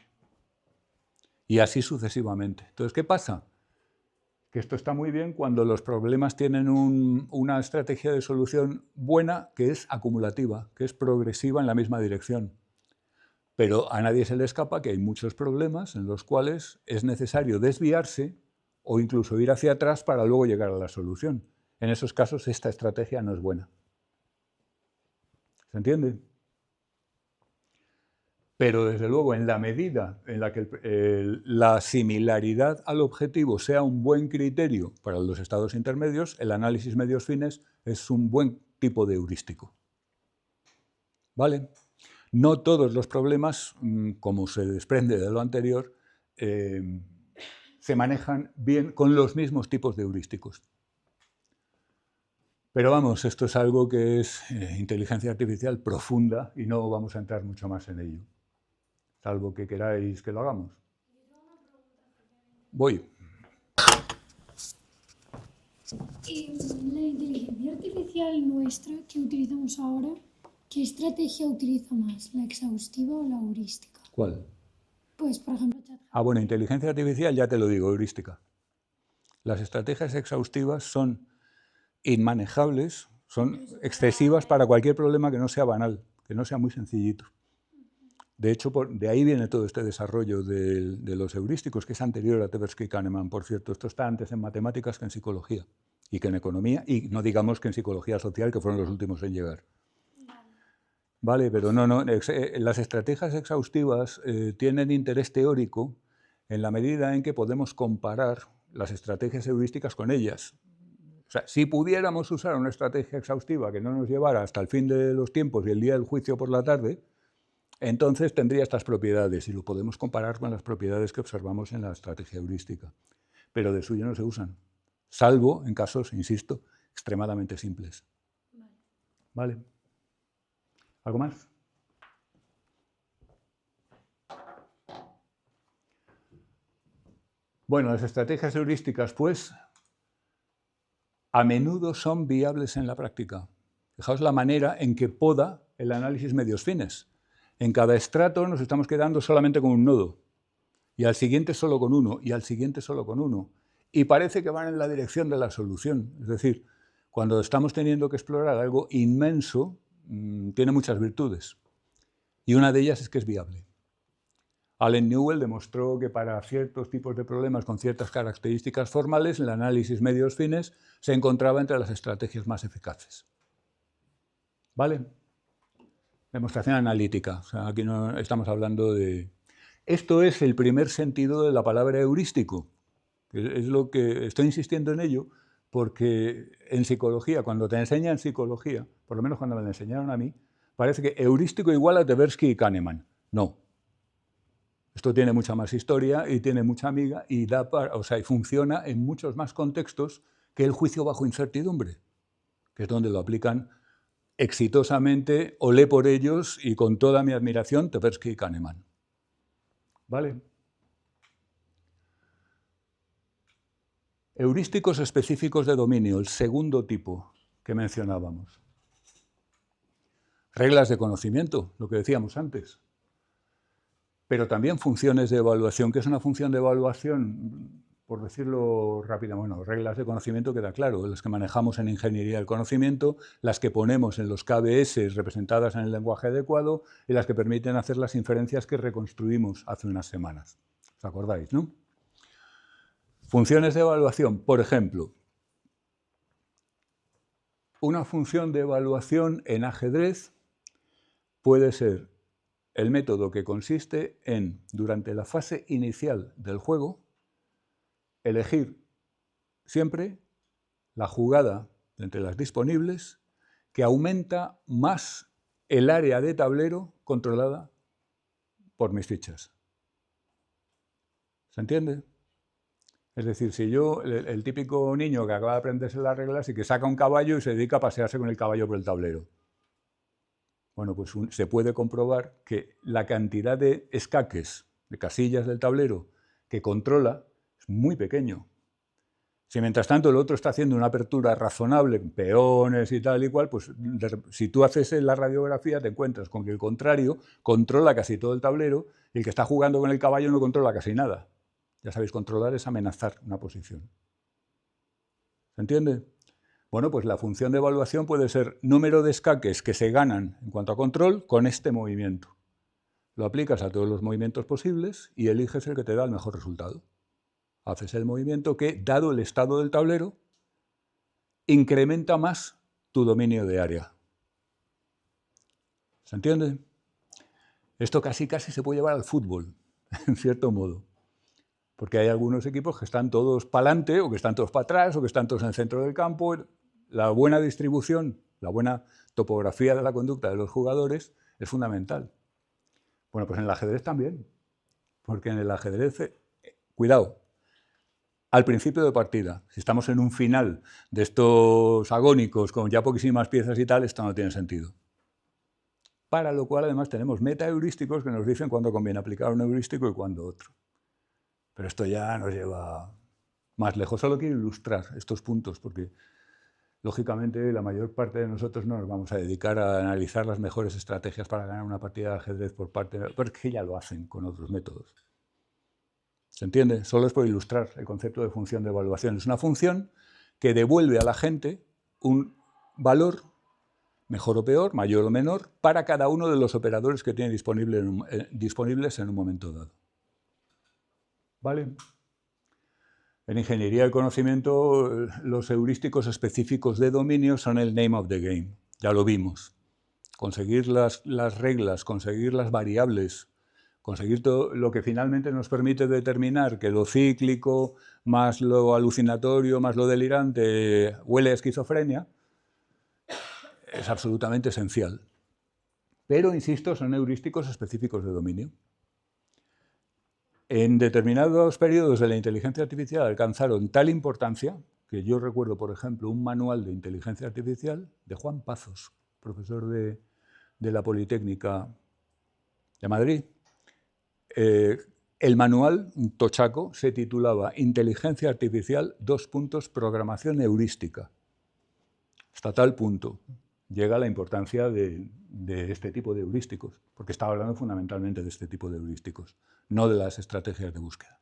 Y así sucesivamente. Entonces, ¿qué pasa? Que esto está muy bien cuando los problemas tienen una estrategia de solución buena que es acumulativa, que es progresiva en la misma dirección. Pero a nadie se le escapa que hay muchos problemas en los cuales es necesario desviarse o incluso ir hacia atrás para luego llegar a la solución. En esos casos esta estrategia no es buena. ¿Se entiende? Pero desde luego en la medida en la que la similaridad al objetivo sea un buen criterio para los estados intermedios, el análisis medios fines es un buen tipo de heurístico. ¿Vale? No todos los problemas, como se desprende de lo anterior, se manejan bien con los mismos tipos de heurísticos. Pero vamos, esto es algo que es inteligencia artificial profunda y no vamos a entrar mucho más en ello, salvo que queráis que lo hagamos. Voy. La inteligencia artificial nuestra que utilizamos ahora, ¿qué estrategia utiliza más? ¿La exhaustiva o la heurística? ¿Cuál? Pues, por ejemplo, ChatGPT. Bueno, inteligencia artificial, ya te lo digo, heurística. Las estrategias exhaustivas son inmanejables, son excesivas para cualquier problema que no sea banal, que no sea muy sencillito. De hecho, de ahí viene todo este desarrollo de los heurísticos, que es anterior a Tversky y Kahneman, por cierto. Esto está antes en matemáticas que en psicología, y que en economía, y no digamos que en psicología social, que fueron los últimos en llegar. Vale, pero no, las estrategias exhaustivas tienen interés teórico en la medida en que podemos comparar las estrategias heurísticas con ellas. O sea, si pudiéramos usar una estrategia exhaustiva que no nos llevara hasta el fin de los tiempos y el día del juicio por la tarde, entonces tendría estas propiedades y lo podemos comparar con las propiedades que observamos en la estrategia heurística. Pero de suyo no se usan, salvo en casos, insisto, extremadamente simples. ¿Vale? ¿Algo más? Bueno, las estrategias heurísticas, pues, a menudo son viables en la práctica. Fijaos la manera en que poda el análisis medios fines. En cada estrato nos estamos quedando solamente con un nodo, y al siguiente solo con uno, y al siguiente solo con uno. Y parece que van en la dirección de la solución. Es decir, cuando estamos teniendo que explorar algo inmenso, tiene muchas virtudes. Y una de ellas es que es viable. Allen Newell demostró que para ciertos tipos de problemas con ciertas características formales, el análisis medios fines se encontraba entre las estrategias más eficaces. ¿Vale? Demostración analítica. O sea, aquí no estamos hablando de... Esto es el primer sentido de la palabra heurístico. Es lo que estoy insistiendo en ello porque en psicología, cuando te enseñan psicología, por lo menos cuando me lo enseñaron a mí, parece que heurístico igual a Tversky y Kahneman. No. Esto tiene mucha más historia y tiene mucha amiga y y funciona en muchos más contextos que el juicio bajo incertidumbre, que es donde lo aplican exitosamente, olé por ellos y con toda mi admiración, Tversky y Kahneman. ¿Vale? Heurísticos específicos de dominio, el segundo tipo que mencionábamos. Reglas de conocimiento, lo que decíamos antes. Pero también funciones de evaluación. ¿Qué es una función de evaluación? Por decirlo rápido, bueno, reglas de conocimiento queda claro, las que manejamos en ingeniería del conocimiento, las que ponemos en los KBS representadas en el lenguaje adecuado y las que permiten hacer las inferencias que reconstruimos hace unas semanas. ¿Os acordáis, no? Funciones de evaluación, por ejemplo, una función de evaluación en ajedrez puede ser el método que consiste en, durante la fase inicial del juego, elegir siempre la jugada entre las disponibles que aumenta más el área de tablero controlada por mis fichas. ¿Se entiende? Es decir, si yo, el típico niño que acaba de aprenderse las reglas y que saca un caballo y se dedica a pasearse con el caballo por el tablero. Bueno, pues se puede comprobar que la cantidad de escaques, de casillas del tablero, que controla es muy pequeño. Si mientras tanto el otro está haciendo una apertura razonable, peones y tal y cual, pues si tú haces la radiografía te encuentras con que el contrario controla casi todo el tablero y el que está jugando con el caballo no controla casi nada. Ya sabéis, controlar es amenazar una posición. ¿Se entiende? Bueno, pues la función de evaluación puede ser número de escaques que se ganan en cuanto a control con este movimiento. Lo aplicas a todos los movimientos posibles y eliges el que te da el mejor resultado. Haces el movimiento que, dado el estado del tablero, incrementa más tu dominio de área. ¿Se entiende? Esto casi se puede llevar al fútbol, en cierto modo. Porque hay algunos equipos que están todos para adelante, o que están todos para atrás, o que están todos en el centro del campo. La buena distribución, la buena topografía de la conducta de los jugadores es fundamental. Bueno, pues en el ajedrez también. Porque en el ajedrez, cuidado, al principio de partida, si estamos en un final de estos agónicos con ya poquísimas piezas y tal, esto no tiene sentido. Para lo cual, además, tenemos meta-heurísticos que nos dicen cuándo conviene aplicar un heurístico y cuándo otro. Pero esto ya nos lleva más lejos. Solo quiero ilustrar estos puntos, porque, lógicamente, la mayor parte de nosotros no nos vamos a dedicar a analizar las mejores estrategias para ganar una partida de ajedrez porque ya lo hacen con otros métodos. ¿Se entiende? Solo es por ilustrar el concepto de función de evaluación. Es una función que devuelve a la gente un valor, mejor o peor, mayor o menor, para cada uno de los operadores que tiene disponibles en un momento dado. ¿Vale? En ingeniería del conocimiento, los heurísticos específicos de dominio son el name of the game. Ya lo vimos. Conseguir las reglas, conseguir las variables, conseguir todo lo que finalmente nos permite determinar que lo cíclico, más lo alucinatorio, más lo delirante, huele a esquizofrenia, es absolutamente esencial. Pero, insisto, son heurísticos específicos de dominio. En determinados periodos de la inteligencia artificial alcanzaron tal importancia que yo recuerdo, por ejemplo, un manual de inteligencia artificial de Juan Pazos, profesor de la Politécnica de Madrid. El manual, un tochaco, se titulaba Inteligencia Artificial, programación heurística. Hasta tal punto llega la importancia de este tipo de heurísticos, porque estaba hablando fundamentalmente de este tipo de heurísticos, no de las estrategias de búsqueda.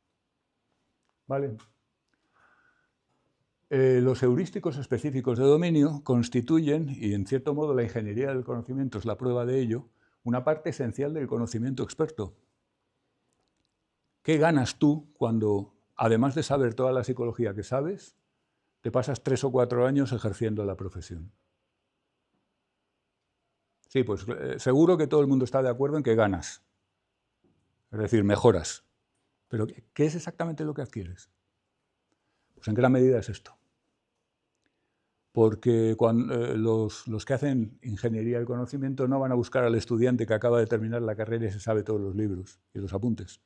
¿Vale? Los heurísticos específicos de dominio constituyen, y en cierto modo la ingeniería del conocimiento es la prueba de ello, una parte esencial del conocimiento experto. ¿Qué ganas tú cuando, además de saber toda la psicología que sabes, te pasas 3 o 4 años ejerciendo la profesión? Sí, pues seguro que todo el mundo está de acuerdo en que ganas, es decir, mejoras. Pero ¿qué es exactamente lo que adquieres? Pues en gran medida es esto. Porque los que hacen ingeniería del conocimiento no van a buscar al estudiante que acaba de terminar la carrera y se sabe todos los libros y los apuntes.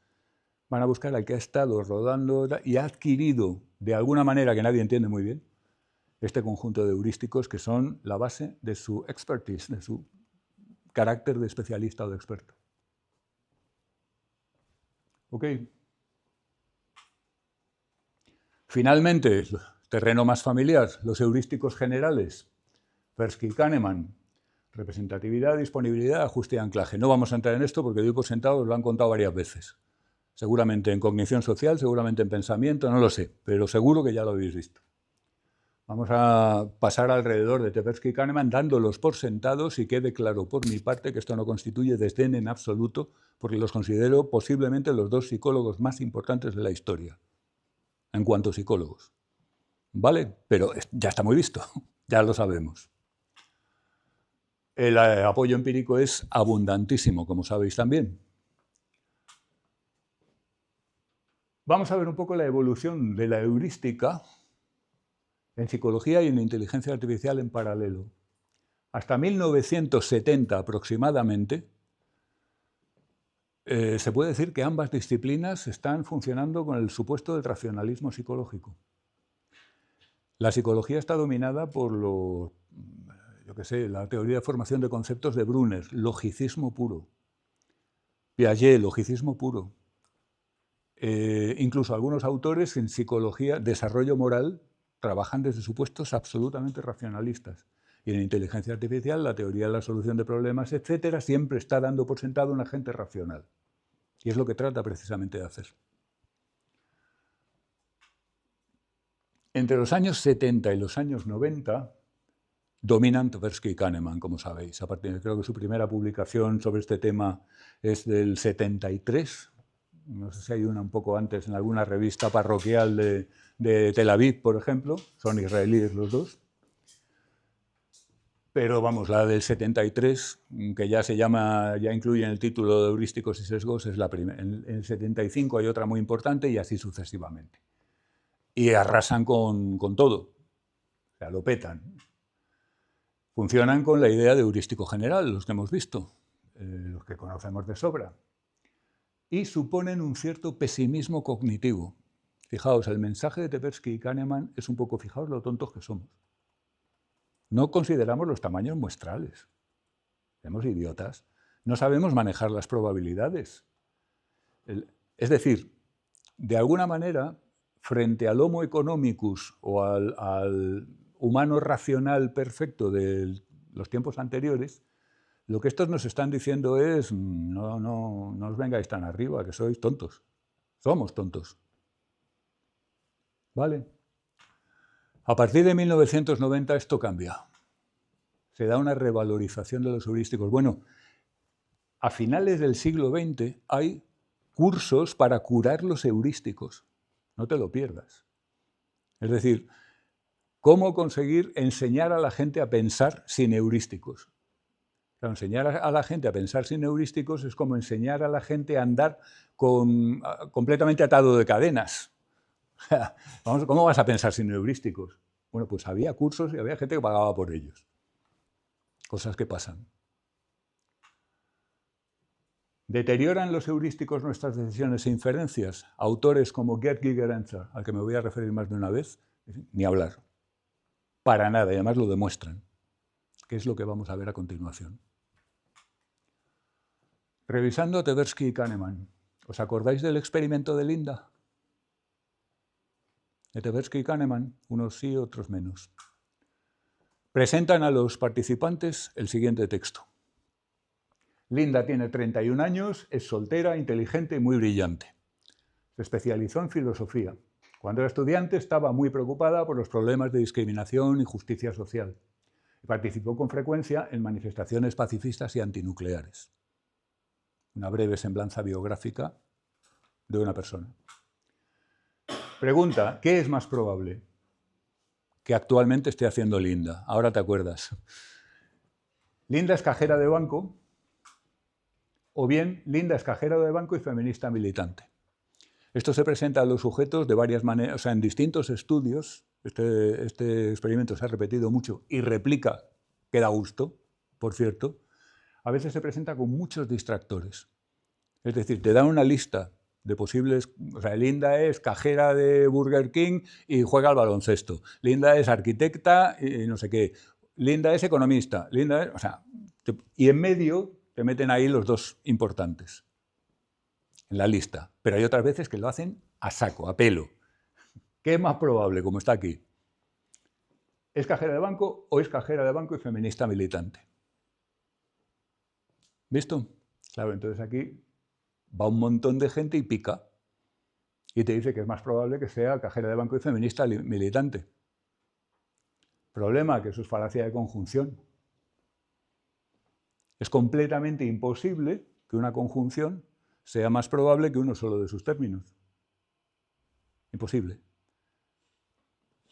Van a buscar al que ha estado rodando y ha adquirido, de alguna manera que nadie entiende muy bien, este conjunto de heurísticos que son la base de su expertise, de su carácter de especialista o de experto. ¿Ok? Finalmente, terreno más familiar, los heurísticos generales, Tversky y Kahneman, representatividad, disponibilidad, ajuste y anclaje. No vamos a entrar en esto porque doy por sentado, os lo han contado varias veces. Seguramente en cognición social, seguramente en pensamiento, no lo sé, pero seguro que ya lo habéis visto. Vamos a pasar alrededor de Tversky y Kahneman dándolos por sentados y quede claro por mi parte que esto no constituye desdén en absoluto porque los considero posiblemente los 2 psicólogos más importantes de la historia, en cuanto a psicólogos. ¿Vale? Pero ya está muy visto, ya lo sabemos. El apoyo empírico es abundantísimo, como sabéis también. Vamos a ver un poco la evolución de la heurística en psicología y en inteligencia artificial en paralelo. Hasta 1970 aproximadamente, se puede decir que ambas disciplinas están funcionando con el supuesto del racionalismo psicológico. La psicología está dominada por la teoría de formación de conceptos de Brunner, logicismo puro. Piaget, logicismo puro. Incluso algunos autores en psicología, desarrollo moral, trabajan desde supuestos absolutamente racionalistas. Y en inteligencia artificial, la teoría de la solución de problemas, etcétera, siempre está dando por sentado un agente racional. Y es lo que trata precisamente de hacer. Entre los años 70 y los años 90 dominan Tversky y Kahneman, como sabéis. Creo que su primera publicación sobre este tema es del 73. No sé si hay una un poco antes en alguna revista parroquial de Tel Aviv, por ejemplo. Son israelíes los dos. Pero vamos, la del 73, que ya incluye en el título de heurísticos y sesgos, es la primera. En el 75 hay otra muy importante y así sucesivamente. Y arrasan con todo. O sea, lo petan. Funcionan con la idea de heurístico general, los que hemos visto, los que conocemos de sobra. Y suponen un cierto pesimismo cognitivo. Fijaos, el mensaje de Tversky y Kahneman es un poco, fijaos lo tontos que somos. No consideramos los tamaños muestrales. Somos idiotas. No sabemos manejar las probabilidades. Es decir, de alguna manera, frente al Homo economicus o al humano racional perfecto de los tiempos anteriores, lo que estos nos están diciendo es, no os vengáis tan arriba, que sois tontos. Somos tontos. ¿Vale? A partir de 1990 esto cambia. Se da una revalorización de los heurísticos. Bueno, a finales del siglo XX hay cursos para curar los heurísticos. No te lo pierdas. Es decir, cómo conseguir enseñar a la gente a pensar sin heurísticos. Claro, enseñar a la gente a pensar sin heurísticos es como enseñar a la gente a andar completamente atado de cadenas. ¿Cómo vas a pensar sin heurísticos? Bueno, pues había cursos y había gente que pagaba por ellos. Cosas que pasan. ¿Deterioran los heurísticos nuestras decisiones e inferencias? Autores como Gerd Gigerenzer, al que me voy a referir más de una vez, ni hablar. Para nada, y además lo demuestran, que es lo que vamos a ver a continuación. Revisando Tversky y Kahneman, ¿os acordáis del experimento de Linda? De Tversky y Kahneman, unos sí, otros menos. Presentan a los participantes el siguiente texto. Linda tiene 31 años, es soltera, inteligente y muy brillante. Se especializó en filosofía. Cuando era estudiante estaba muy preocupada por los problemas de discriminación y justicia social. Participó con frecuencia en manifestaciones pacifistas y antinucleares. Una breve semblanza biográfica de una persona. Pregunta, ¿qué es más probable que actualmente esté haciendo Linda? Ahora te acuerdas. Linda es cajera de banco, o bien Linda es cajera de banco y feminista militante. Esto se presenta a los sujetos de varias maneras, o sea, en distintos estudios. Este experimento se ha repetido mucho y replica, que da gusto, por cierto. A veces se presenta con muchos distractores. Es decir, te dan una lista de posibles... O sea, Linda es cajera de Burger King y juega al baloncesto. Linda es arquitecta y no sé qué. Linda es economista. Linda es... O sea, y en medio te meten ahí los dos importantes en la lista. Pero hay otras veces que lo hacen a saco, a pelo. ¿Qué es más probable, como está aquí? ¿Es cajera de banco o es cajera de banco y feminista militante? ¿Visto? Claro, entonces aquí va un montón de gente y pica. Y te dice que es más probable que sea cajera de banco y feminista militante. Problema, que eso es falacia de conjunción. Es completamente imposible que una conjunción sea más probable que uno solo de sus términos. Imposible.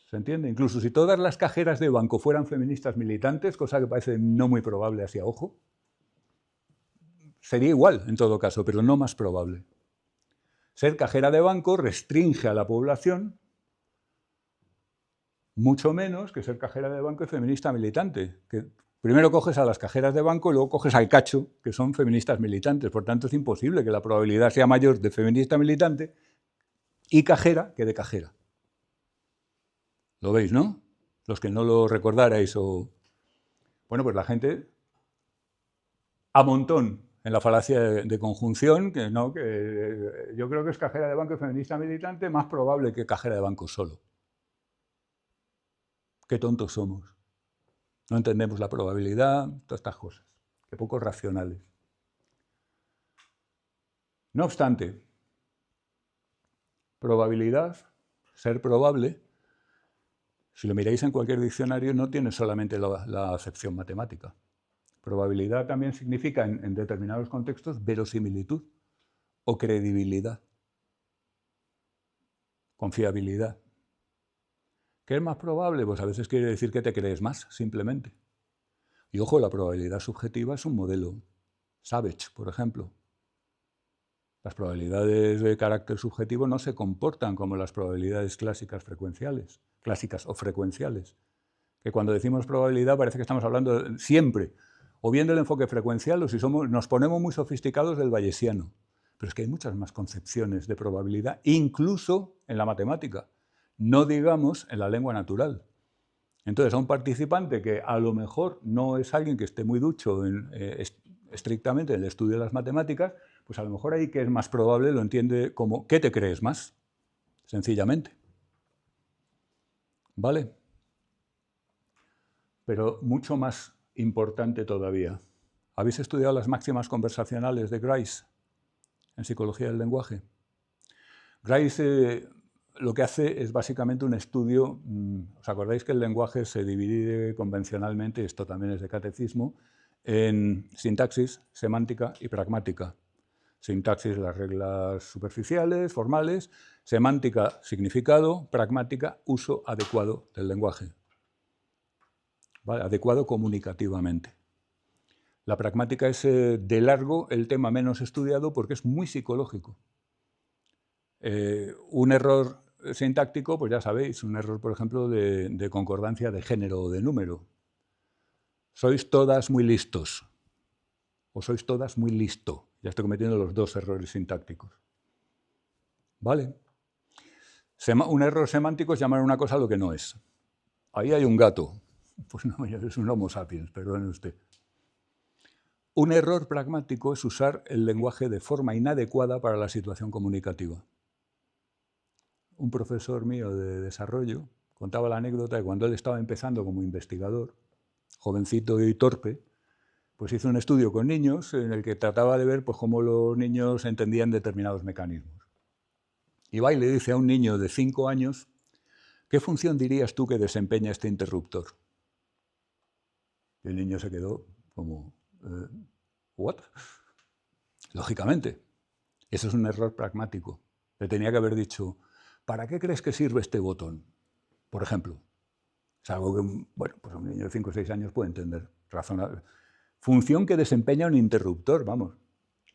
¿Se entiende? Incluso si todas las cajeras de banco fueran feministas militantes, cosa que parece no muy probable así a ojo, sería igual en todo caso, pero no más probable. Ser cajera de banco restringe a la población mucho menos que ser cajera de banco y feminista militante. Que primero coges a las cajeras de banco y luego coges al cacho, que son feministas militantes. Por tanto, es imposible que la probabilidad sea mayor de feminista militante y cajera que de cajera. ¿Lo veis, no? Los que no lo recordarais o... Bueno, pues la gente a montón en la falacia de conjunción, que no, que yo creo que es cajera de banco y feminista militante, más probable que cajera de banco solo. Qué tontos somos. No entendemos la probabilidad, todas estas cosas. Qué poco racionales. No obstante, probabilidad, ser probable, Si lo miráis en cualquier diccionario, no tiene solamente la acepción matemática. Probabilidad también significa, en determinados contextos, verosimilitud o credibilidad, confiabilidad. ¿Qué es más probable? Pues a veces quiere decir que te crees más, simplemente. Y ojo, la probabilidad subjetiva es un modelo. Savage, por ejemplo. Las probabilidades de carácter subjetivo no se comportan como las probabilidades clásicas o frecuenciales. Que cuando decimos probabilidad parece que estamos hablando siempre o bien del enfoque frecuencial o si nos ponemos muy sofisticados del bayesiano. Pero es que hay muchas más concepciones de probabilidad, incluso en la matemática, no digamos en la lengua natural. Entonces, a un participante que a lo mejor no es alguien que esté muy ducho estrictamente en el estudio de las matemáticas, pues a lo mejor ahí que es más probable lo entiende como ¿qué te crees más? Sencillamente. ¿Vale? Pero mucho más importante todavía. ¿Habéis estudiado las máximas conversacionales de Grice en psicología del lenguaje? Grice lo que hace es básicamente un estudio. ¿Os acordáis que el lenguaje se divide convencionalmente, esto también es de catecismo, en sintaxis, semántica y pragmática? Sintaxis, las reglas superficiales, formales; semántica, significado; pragmática, uso adecuado del lenguaje. ¿Vale? Adecuado comunicativamente. La pragmática es de largo el tema menos estudiado porque es muy psicológico. Un error sintáctico, pues ya sabéis, un error, por ejemplo, de concordancia de género o de número. Sois todas muy listos. O sois todas muy listo. Ya estoy cometiendo los dos errores sintácticos. ¿Vale? Un error semántico es llamar una cosa lo que no es. Ahí hay un gato. Pues no, es un Homo sapiens, perdone usted. Un error pragmático es usar el lenguaje de forma inadecuada para la situación comunicativa. Un profesor mío de desarrollo contaba la anécdota de cuando él estaba empezando como investigador, jovencito y torpe, pues hizo un estudio con niños en el que trataba de ver pues, cómo los niños entendían determinados mecanismos. Y va y le dice a un niño de 5 años, ¿qué función dirías tú que desempeña este interruptor? Y el niño se quedó como, ¿what? Lógicamente, eso es un error pragmático. Le tenía que haber dicho, ¿para qué crees que sirve este botón? Por ejemplo. Es algo que, bueno, pues un niño de 5 o 6 años puede entender, razonable. Función que desempeña un interruptor, vamos.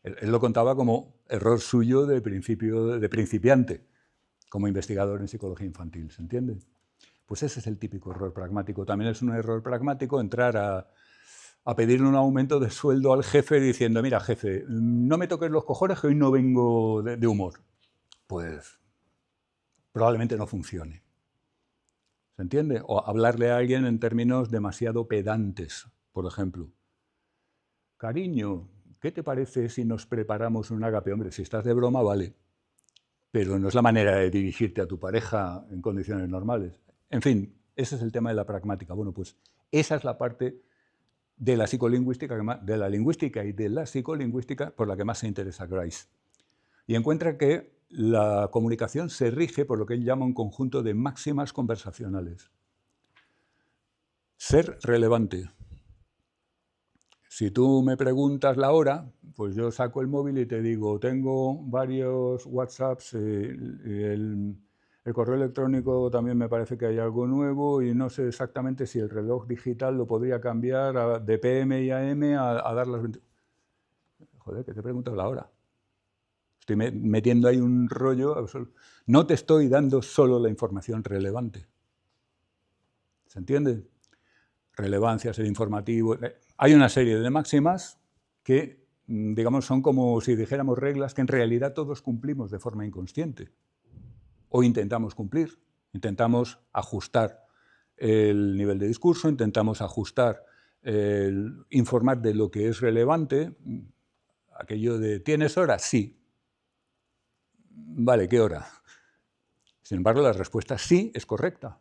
Él lo contaba como error suyo de principiante, como investigador en psicología infantil, ¿se entiende? Pues ese es el típico error pragmático. También es un error pragmático entrar a pedirle un aumento de sueldo al jefe diciendo, mira, jefe, no me toques los cojones que hoy no vengo de humor. Pues probablemente no funcione. ¿Se entiende? O hablarle a alguien en términos demasiado pedantes, por ejemplo. Cariño, ¿qué te parece si nos preparamos un ágape? Hombre, si estás de broma, vale. Pero no es la manera de dirigirte a tu pareja en condiciones normales. En fin, ese es el tema de la pragmática. Bueno, pues esa es la parte de la psicolingüística, de la lingüística y de la psicolingüística por la que más se interesa Grice. Y encuentra que la comunicación se rige por lo que él llama un conjunto de máximas conversacionales. Ser relevante. Si tú me preguntas la hora, pues yo saco el móvil y te digo, tengo varios WhatsApps, el correo electrónico también me parece que hay algo nuevo y no sé exactamente si el reloj digital lo podría cambiar de PM y AM a dar las 20... Joder, que te preguntas la hora. Estoy metiendo ahí un rollo absoluto. No te estoy dando solo la información relevante. ¿Se entiende? Relevancia, ser informativo. Hay una serie de máximas que, digamos, son como si dijéramos reglas que en realidad todos cumplimos de forma inconsciente. O intentamos cumplir. Intentamos ajustar el nivel de discurso, intentamos ajustar, informar de lo que es relevante. Aquello de, ¿tienes hora? Sí. Vale, ¿qué hora? Sin embargo, la respuesta sí es correcta.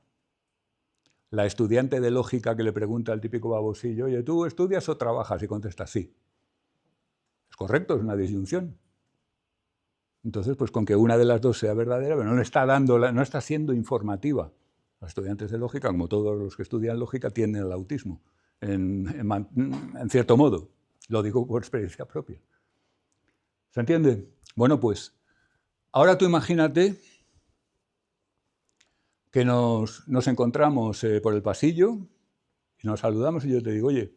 La estudiante de lógica que le pregunta al típico babosillo, oye, ¿tú estudias o trabajas? Y contesta sí. Es correcto, es una disyunción. Entonces, pues con que una de las dos sea verdadera, pero no está siendo informativa Los estudiantes de lógica, como todos los que estudian lógica, tienen el autismo, en cierto modo. Lo digo por experiencia propia. ¿Se entiende? Bueno, pues, ahora tú imagínate que nos encontramos por el pasillo y nos saludamos y yo te digo, oye,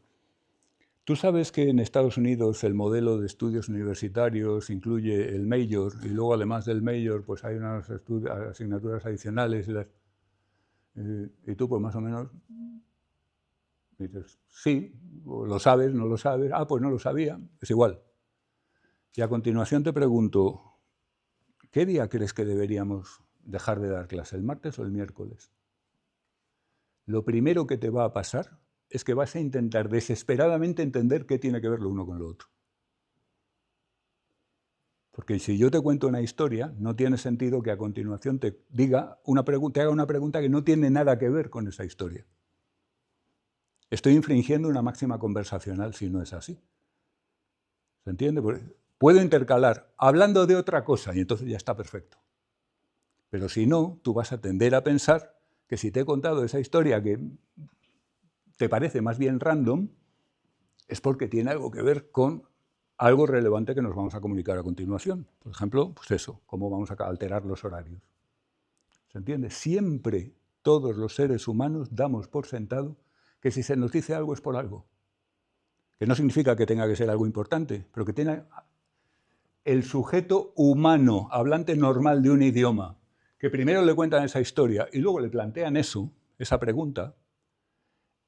¿tú sabes que en Estados Unidos el modelo de estudios universitarios incluye el major y luego además del major pues hay unas asignaturas adicionales? Y tú pues más o menos dices, sí, lo sabes, no lo sabes, pues no lo sabía, es igual. Y a continuación te pregunto, ¿qué día crees que deberíamos dejar de dar clase, el martes o el miércoles? Lo primero que te va a pasar es que vas a intentar desesperadamente entender qué tiene que ver lo uno con lo otro. Porque si yo te cuento una historia, no tiene sentido que a continuación te haga una pregunta que no tiene nada que ver con esa historia. Estoy infringiendo una máxima conversacional si no es así. ¿Se entiende? Puedo intercalar hablando de otra cosa y entonces ya está perfecto. Pero si no, tú vas a tender a pensar que si te he contado esa historia que te parece más bien random, es porque tiene algo que ver con algo relevante que nos vamos a comunicar a continuación. Por ejemplo, pues eso, cómo vamos a alterar los horarios. ¿Se entiende? Siempre todos los seres humanos damos por sentado que si se nos dice algo es por algo. Que no significa que tenga que ser algo importante, pero que tiene el sujeto humano, hablante normal de un idioma, que primero le cuentan esa historia y luego le plantean esa pregunta,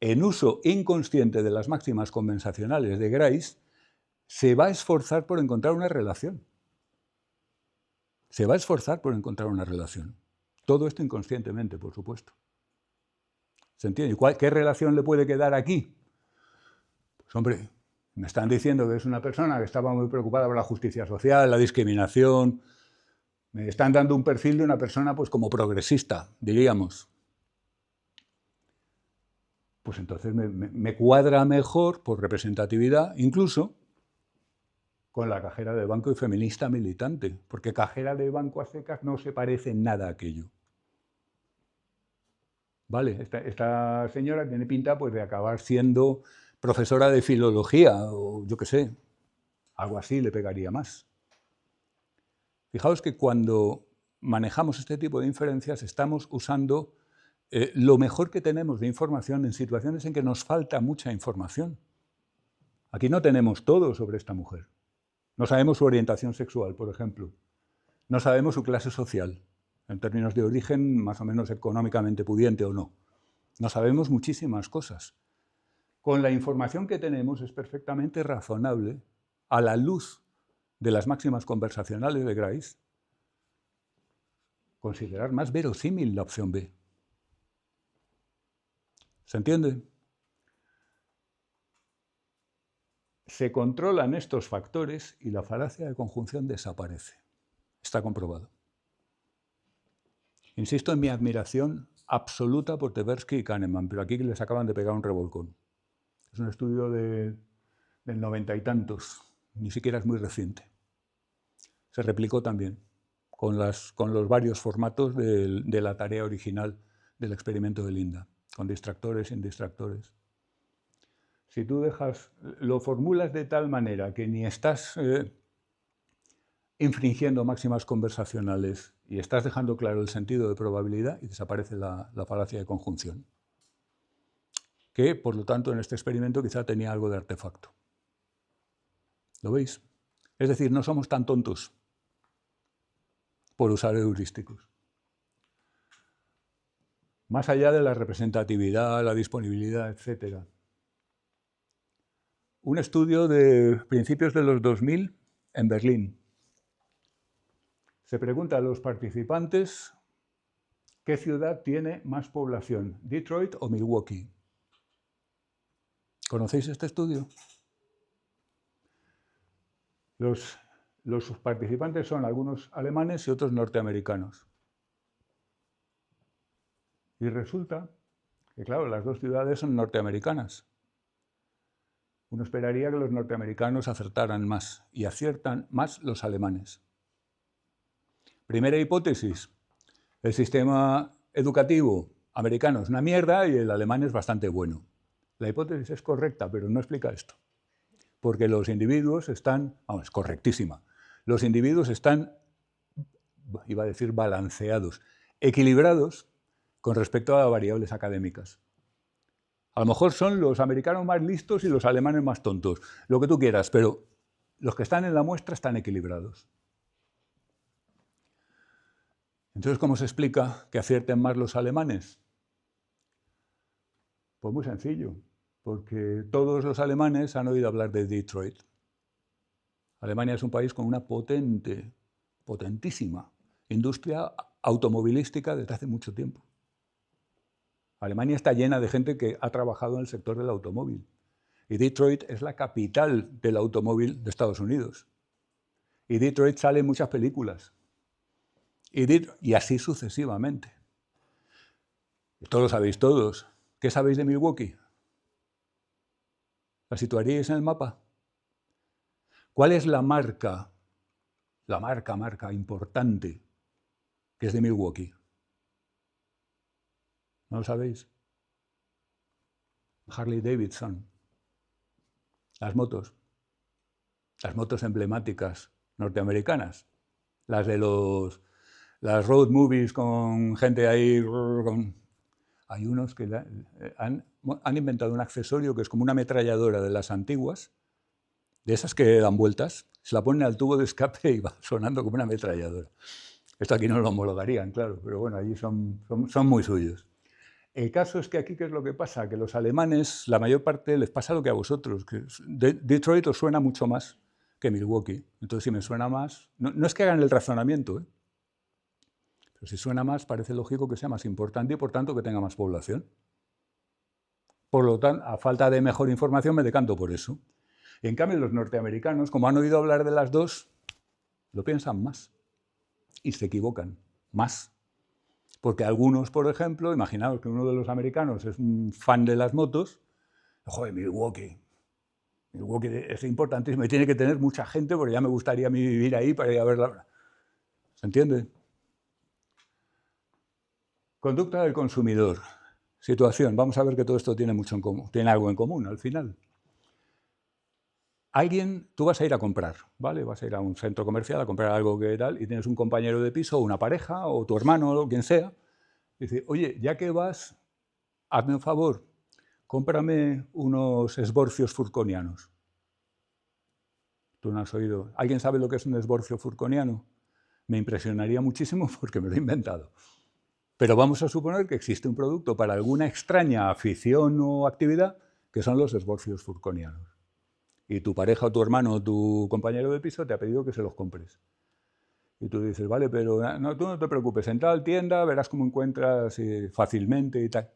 en uso inconsciente de las máximas conversacionales de Grice, se va a esforzar por encontrar una relación. Se va a esforzar por encontrar una relación. Todo esto inconscientemente, por supuesto. ¿Se entiende? ¿Qué relación le puede quedar aquí? Pues hombre, me están diciendo que es una persona que estaba muy preocupada por la justicia social, la discriminación. Me están dando un perfil de una persona pues como progresista, diríamos. Pues entonces me cuadra mejor, por representatividad, incluso con la cajera de banco y feminista militante, porque cajera de banco a secas no se parece en nada a aquello. Vale, esta señora tiene pinta pues, de acabar siendo profesora de filología, o yo qué sé, algo así le pegaría más. Fijaos que cuando manejamos este tipo de inferencias estamos usando lo mejor que tenemos de información en situaciones en que nos falta mucha información. Aquí no tenemos todo sobre esta mujer. No sabemos su orientación sexual, por ejemplo. No sabemos su clase social, en términos de origen más o menos económicamente pudiente o no. No sabemos muchísimas cosas. Con la información que tenemos es perfectamente razonable, a la luz de las máximas conversacionales de Grice, considerar más verosímil la opción B. ¿Se entiende? Se controlan estos factores y la falacia de conjunción desaparece. Está comprobado. Insisto en mi admiración absoluta por Tversky y Kahneman, pero aquí les acaban de pegar un revolcón. Es un estudio del 90 y tantos, ni siquiera es muy reciente. Se replicó también con los varios formatos de la tarea original del experimento de Linda, con distractores, sin distractores. Si tú lo formulas de tal manera que ni estás infringiendo máximas conversacionales y estás dejando claro el sentido de probabilidad y desaparece la falacia de conjunción, que, por lo tanto, en este experimento quizá tenía algo de artefacto. ¿Lo veis? Es decir, no somos tan tontos por usar heurísticos. Más allá de la representatividad, la disponibilidad, etc. Un estudio de principios de los 2000 en Berlín. Se pregunta a los participantes qué ciudad tiene más población, Detroit o Milwaukee. ¿Conocéis este estudio? Los participantes son algunos alemanes y otros norteamericanos. Y resulta que, claro, las dos ciudades son norteamericanas. Uno esperaría que los norteamericanos acertaran más, y aciertan más los alemanes. Primera hipótesis, el sistema educativo americano es una mierda y el alemán es bastante bueno. La hipótesis es correcta, pero no explica esto. Porque los individuos están, vamos, es correctísima, los individuos están, iba a decir balanceados, equilibrados con respecto a variables académicas. A lo mejor son los americanos más listos y los alemanes más tontos, lo que tú quieras, pero los que están en la muestra están equilibrados. Entonces, ¿cómo se explica que acierten más los alemanes? Pues muy sencillo, porque todos los alemanes han oído hablar de Detroit. Alemania es un país con una potentísima industria automovilística desde hace mucho tiempo. Alemania está llena de gente que ha trabajado en el sector del automóvil. Y Detroit es la capital del automóvil de Estados Unidos. Y Detroit sale en muchas películas. Y así sucesivamente. Esto lo sabéis todos. ¿Qué sabéis de Milwaukee? ¿La situaríais en el mapa? ¿Cuál es la marca importante que es de Milwaukee? ¿No lo sabéis? Harley Davidson. Las motos emblemáticas norteamericanas. Las de las road movies con gente ahí. Hay unos que han inventado un accesorio que es como una ametralladora de las antiguas, de esas que dan vueltas, se la ponen al tubo de escape y va sonando como una ametralladora. Esto aquí no lo homologarían, claro, pero bueno, allí son muy suyos. El caso es que aquí, ¿qué es lo que pasa? Que los alemanes, la mayor parte, les pasa lo que a vosotros, que Detroit os suena mucho más que Milwaukee. Entonces, si me suena más, no es que hagan el razonamiento, pero si suena más, parece lógico que sea más importante y, por tanto, que tenga más población. Por lo tanto, a falta de mejor información, me decanto por eso. Y en cambio, los norteamericanos, como han oído hablar de las dos, lo piensan más y se equivocan más. Porque algunos, por ejemplo, imaginaos que uno de los americanos es un fan de las motos, joder, Milwaukee es importantísimo y tiene que tener mucha gente porque ya me gustaría a mí vivir ahí para ir a verla. ¿Se entiende? Conducta del consumidor. Situación. Vamos a ver que todo esto tiene mucho en común, tiene algo en común al final. Tú vas a ir a comprar, ¿vale? Vas a ir a un centro comercial a comprar algo que tal y tienes un compañero de piso, o una pareja, o tu hermano, o quien sea. Dice, oye, ya que vas, hazme un favor, cómprame unos esborcios furconianos. Tú no has oído. ¿Alguien sabe lo que es un esborcio furconiano? Me impresionaría muchísimo porque me lo he inventado. Pero vamos a suponer que existe un producto para alguna extraña afición o actividad que son los esborcios furconianos. Y tu pareja o tu hermano o tu compañero de piso te ha pedido que se los compres. Y tú dices, vale, pero tú no te preocupes, en tal tienda verás cómo encuentras fácilmente y tal.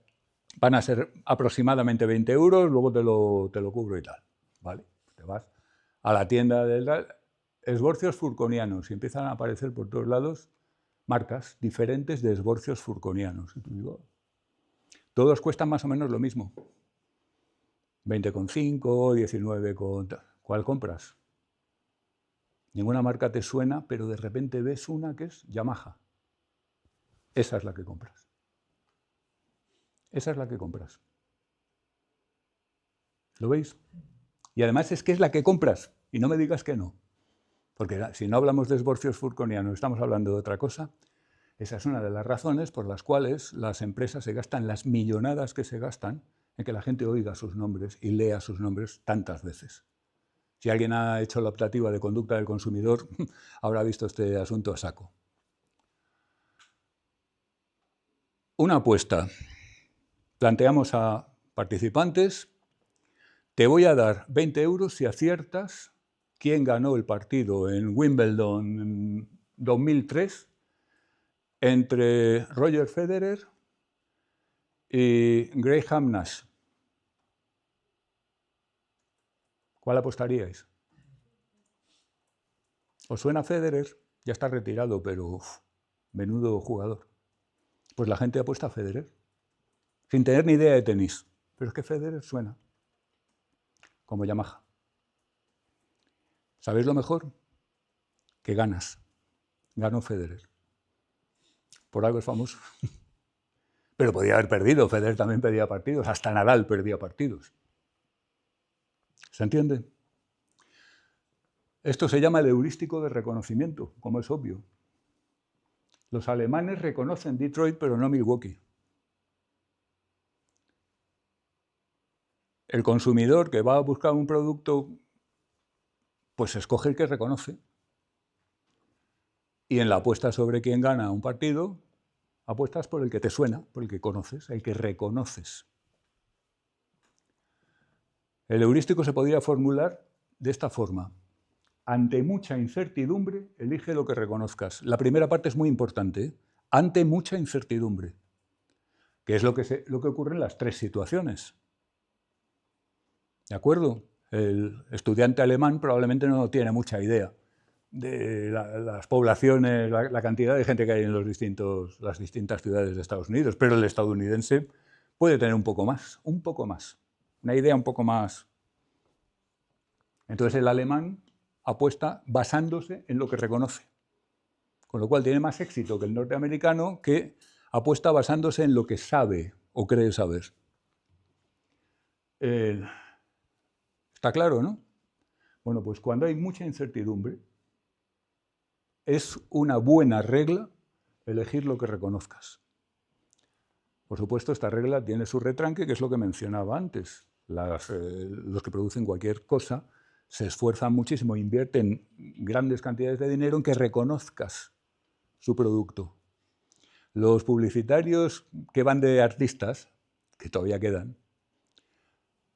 Van a ser aproximadamente 20 euros, luego te lo cubro y tal. ¿Vale? Te vas a la tienda del tal, esborcios furconianos y empiezan a aparecer por todos lados marcas diferentes de esborcios furconianos. Y tú digo, todos cuestan más o menos lo mismo. 20,5, 19, ¿cuál compras? Ninguna marca te suena, pero de repente ves una que es Yamaha. Esa es la que compras. Esa es la que compras. ¿Lo veis? Y además es que es la que compras, y no me digas que no. Porque si no hablamos de esborcios furconianos, estamos hablando de otra cosa. Esa es una de las razones por las cuales las empresas se gastan las millonadas que se gastan en que la gente oiga sus nombres y lea sus nombres tantas veces. Si alguien ha hecho la optativa de conducta del consumidor, habrá visto este asunto a saco. Una apuesta. Planteamos a participantes, te voy a dar 20 euros si aciertas quién ganó el partido en Wimbledon en 2003 entre Roger Federer y Graham Nash. ¿Cuál apostaríais? ¿Os suena Federer? Ya está retirado, pero menudo jugador. Pues la gente apuesta a Federer, sin tener ni idea de tenis. Pero es que Federer suena como Yamaha. ¿Sabéis lo mejor? Que ganas. Ganó Federer. Por algo es famoso. Pero podía haber perdido, Federer también perdía partidos, hasta Nadal perdía partidos. ¿Se entiende? Esto se llama el heurístico de reconocimiento, como es obvio. Los alemanes reconocen Detroit, pero no Milwaukee. El consumidor que va a buscar un producto, pues escoge el que reconoce. Y en la apuesta sobre quién gana un partido, apuestas por el que te suena, por el que conoces, el que reconoces. El heurístico se podría formular de esta forma. Ante mucha incertidumbre, elige lo que reconozcas. La primera parte es muy importante, ¿eh? Ante mucha incertidumbre, que es lo que ocurre en las tres situaciones. ¿De acuerdo? El estudiante alemán probablemente no tiene mucha idea de las poblaciones, la cantidad de gente que hay en las distintas ciudades de Estados Unidos, pero el estadounidense puede tener un poco más, una idea un poco más. Entonces el alemán apuesta basándose en lo que reconoce, con lo cual tiene más éxito que el norteamericano, que apuesta basándose en lo que sabe o cree saber. ¿Está claro, no? Bueno, pues cuando hay mucha incertidumbre, es una buena regla elegir lo que reconozcas. Por supuesto, esta regla tiene su retranque, que es lo que mencionaba antes. Los que producen cualquier cosa se esfuerzan muchísimo, invierten grandes cantidades de dinero en que reconozcas su producto. Los publicitarios que van de artistas, que todavía quedan,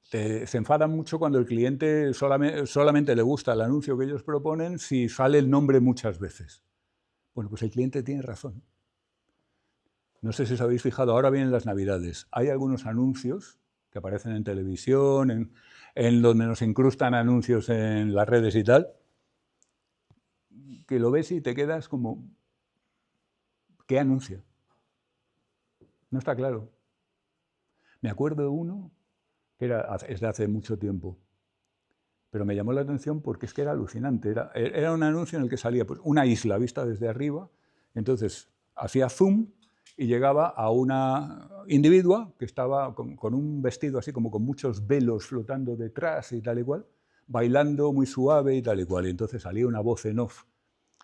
se enfadan mucho cuando el cliente solamente le gusta el anuncio que ellos proponen si sale el nombre muchas veces. Bueno, pues el cliente tiene razón. No sé si os habéis fijado, ahora vienen las Navidades. Hay algunos anuncios que aparecen en televisión, en donde nos incrustan anuncios en las redes y tal, que lo ves y te quedas como, ¿qué anuncio? No está claro. Me acuerdo de uno que es de hace mucho tiempo, pero me llamó la atención porque es que era alucinante. Era un anuncio en el que salía pues, una isla vista desde arriba, entonces hacía zoom y llegaba a una individua que estaba con un vestido así como con muchos velos flotando detrás y tal y cual, bailando muy suave y tal y cual. Y entonces salía una voz en off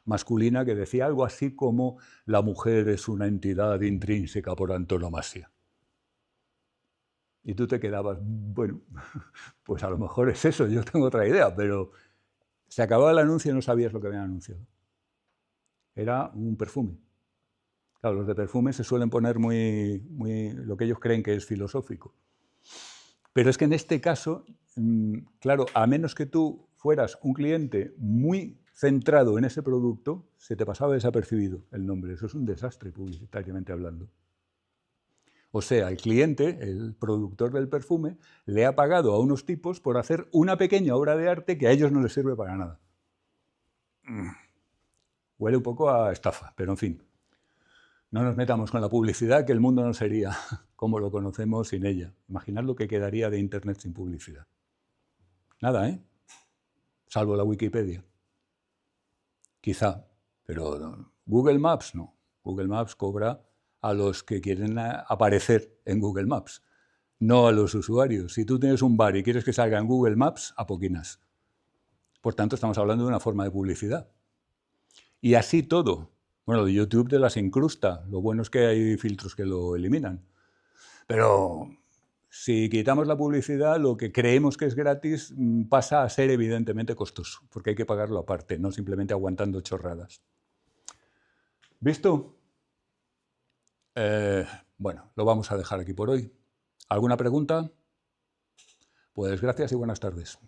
masculina que decía algo así como la mujer es una entidad intrínseca por antonomasia. Y tú te quedabas, bueno, pues a lo mejor es eso, yo tengo otra idea, pero se acababa el anuncio y no sabías lo que habían anunciado. Era un perfume. Claro, los de perfume se suelen poner muy lo que ellos creen que es filosófico. Pero es que en este caso, claro, a menos que tú fueras un cliente muy centrado en ese producto, se te pasaba desapercibido el nombre. Eso es un desastre publicitariamente hablando. O sea, el cliente, el productor del perfume, le ha pagado a unos tipos por hacer una pequeña obra de arte que a ellos no les sirve para nada. Huele un poco a estafa, pero en fin. No nos metamos con la publicidad, que el mundo no sería como lo conocemos sin ella. Imaginad lo que quedaría de Internet sin publicidad. Nada, ¿eh? Salvo la Wikipedia. Quizá, pero no. Google Maps no. Google Maps cobra a los que quieren aparecer en Google Maps, no a los usuarios. Si tú tienes un bar y quieres que salga en Google Maps, apoquinas. Por tanto, estamos hablando de una forma de publicidad. Y así todo. Bueno, de YouTube te las incrusta. Lo bueno es que hay filtros que lo eliminan. Pero si quitamos la publicidad, lo que creemos que es gratis pasa a ser evidentemente costoso, porque hay que pagarlo aparte, no simplemente aguantando chorradas. ¿Visto? Bueno, lo vamos a dejar aquí por hoy. ¿Alguna pregunta? Pues gracias y buenas tardes.